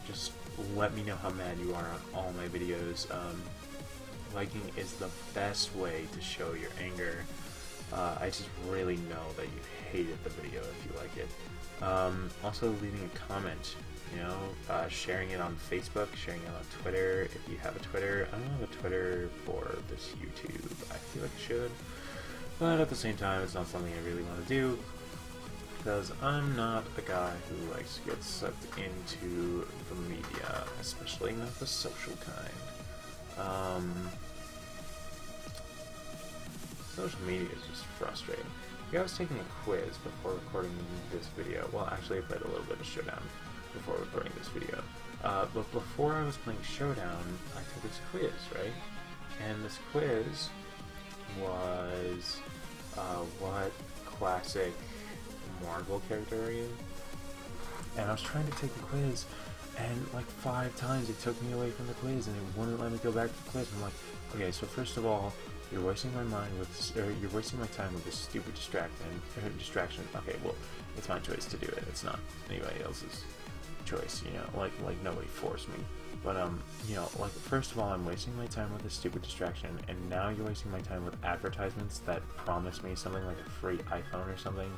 just let me know how mad you are on all my videos. Liking is the best way to show your anger. I just really know that you hated the video if you like it. Also leaving a comment, you know, sharing it on Facebook, sharing it on Twitter if you have a Twitter. I don't have a Twitter for this YouTube. I feel like I should, but at the same time it's not something I really want to do, because I'm not a guy who likes to get sucked into the media, especially not the social kind. Social media is just frustrating. Yeah, I was taking a quiz before recording this video. Well, actually I played a little bit of Showdown before recording this video. But before I was playing Showdown, I took this quiz, right? And this quiz was, what classic Smeargle character are you? And I was trying to take the quiz, and like 5 times it took me away from the quiz, and it wouldn't let me go back to the quiz. I'm like, okay, so first of all, you're wasting my mind with this, or you're wasting my time with this stupid distraction. Okay, well, it's my choice to do it. It's not anybody else's choice, you know. Like nobody forced me. But you know, like first of all, I'm wasting my time with this stupid distraction, and now you're wasting my time with advertisements that promise me something like a free iPhone or something,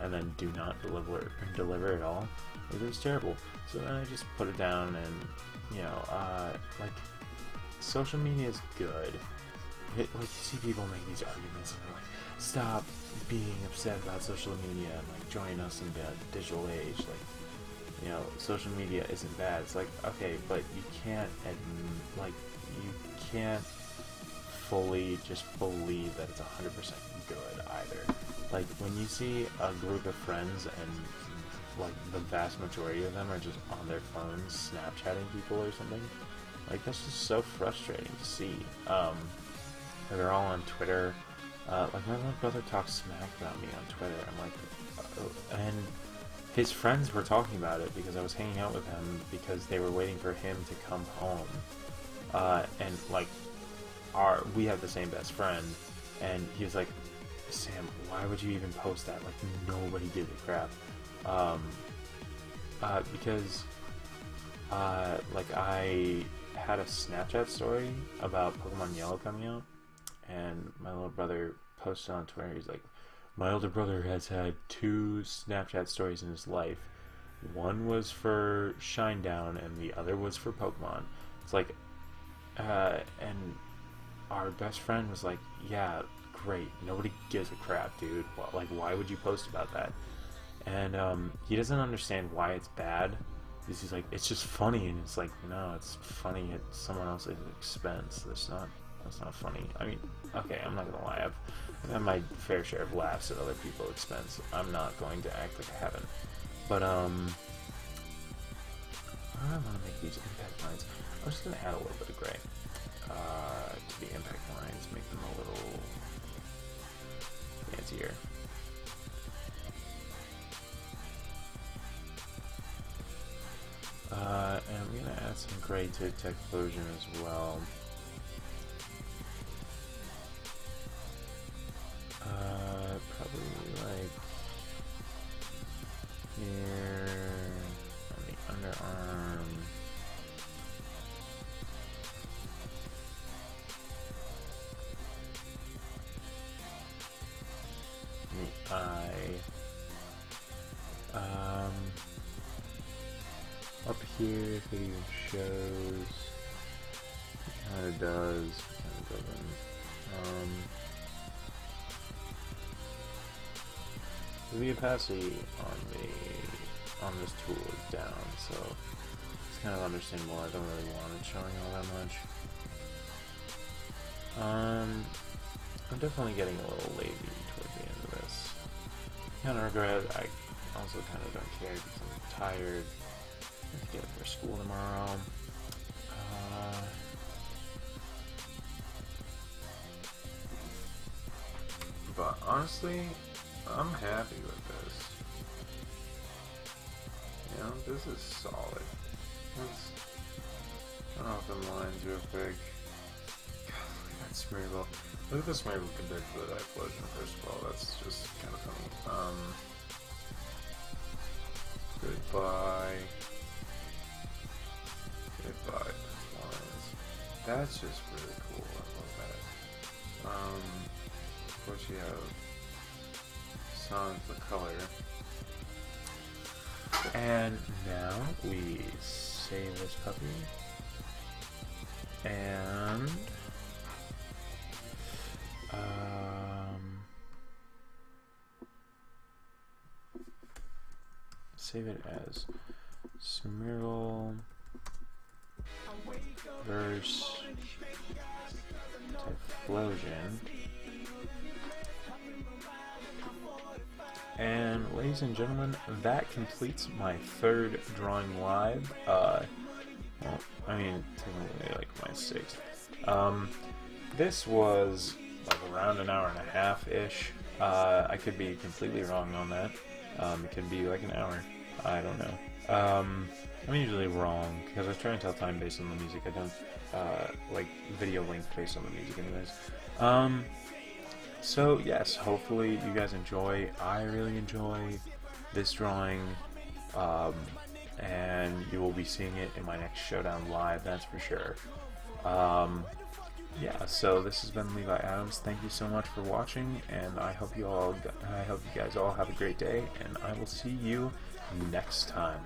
and then do not deliver at all. It was terrible. So then I just put it down, and you know, like social media is good. Like you see people make these arguments and they're like, stop being upset about social media and like join us in the digital age. Like, you know, social media isn't bad. It's like, okay, but you can't fully just believe that it's 100% good either. Like when you see a group of friends and like the vast majority of them are just on their phones Snapchatting people or something, like that's just so frustrating to see. They're all on Twitter. Like my little brother talks smack about me on Twitter. I'm like, and his friends were talking about it because I was hanging out with him because they were waiting for him to come home. And like, we have the same best friend, and he was like, Sam, why would you even post that? Like nobody gives a crap. Because like I had a Snapchat story about Pokemon Yellow coming out, and my little brother posted on Twitter, he's like, my older brother has had 2 Snapchat stories in his life. One was for Shinedown and the other was for Pokemon. It's like, and our best friend was like, yeah, great, nobody gives a crap, dude. Well, like, why would you post about that? And he doesn't understand why it's bad. He's like, it's just funny, and it's like, no, it's funny at someone else's expense. That's not funny. I mean, okay, I'm not gonna lie, I've had my fair share of laughs at other people's expense. I'm not going to act like I haven't. But I want to make these impact lines. I'm just gonna add a little bit of gray to the impact lines, make them a little fancier. And I'm gonna add some gray to Typhlosion as well. Probably like here on the underarm. The eye. Up here, if it even shows. It kinda does, kinda doesn't. The opacity on this tool is down, so it's kind of understandable. I don't really want it showing all that much. I'm definitely getting a little lazy towards the end of this. Kind of regret. I also kind of don't care because I'm tired. I have to get up for school tomorrow. But honestly, I'm happy with this. You know, this is solid. I don't know if them lines real quick. God, look at that Smeargle. Look at the Smeargle compared to the Typhlosion, first of all. That's just kind of funny. Goodbye. Goodbye, fwiends. That's just really cool. I love that. Of course you have Sans the color. And now we save this puppy. And save it as Smeargle Vs Typhlosion. And ladies and gentlemen, that completes my third drawing live. Well, I mean, technically like my sixth. This was like around an hour and a half-ish. I could be completely wrong on that. It could be like an hour. I don't know. I'm usually wrong because I try and tell time based on the music. I don't like video length based on the music anyways. So yes, hopefully you guys enjoy. I really enjoy this drawing, and you will be seeing it in my next showdown live, that's for sure. Yeah, so this has been Levi Adams. Thank you so much for watching, and I hope you guys all have a great day, and I will see you next time.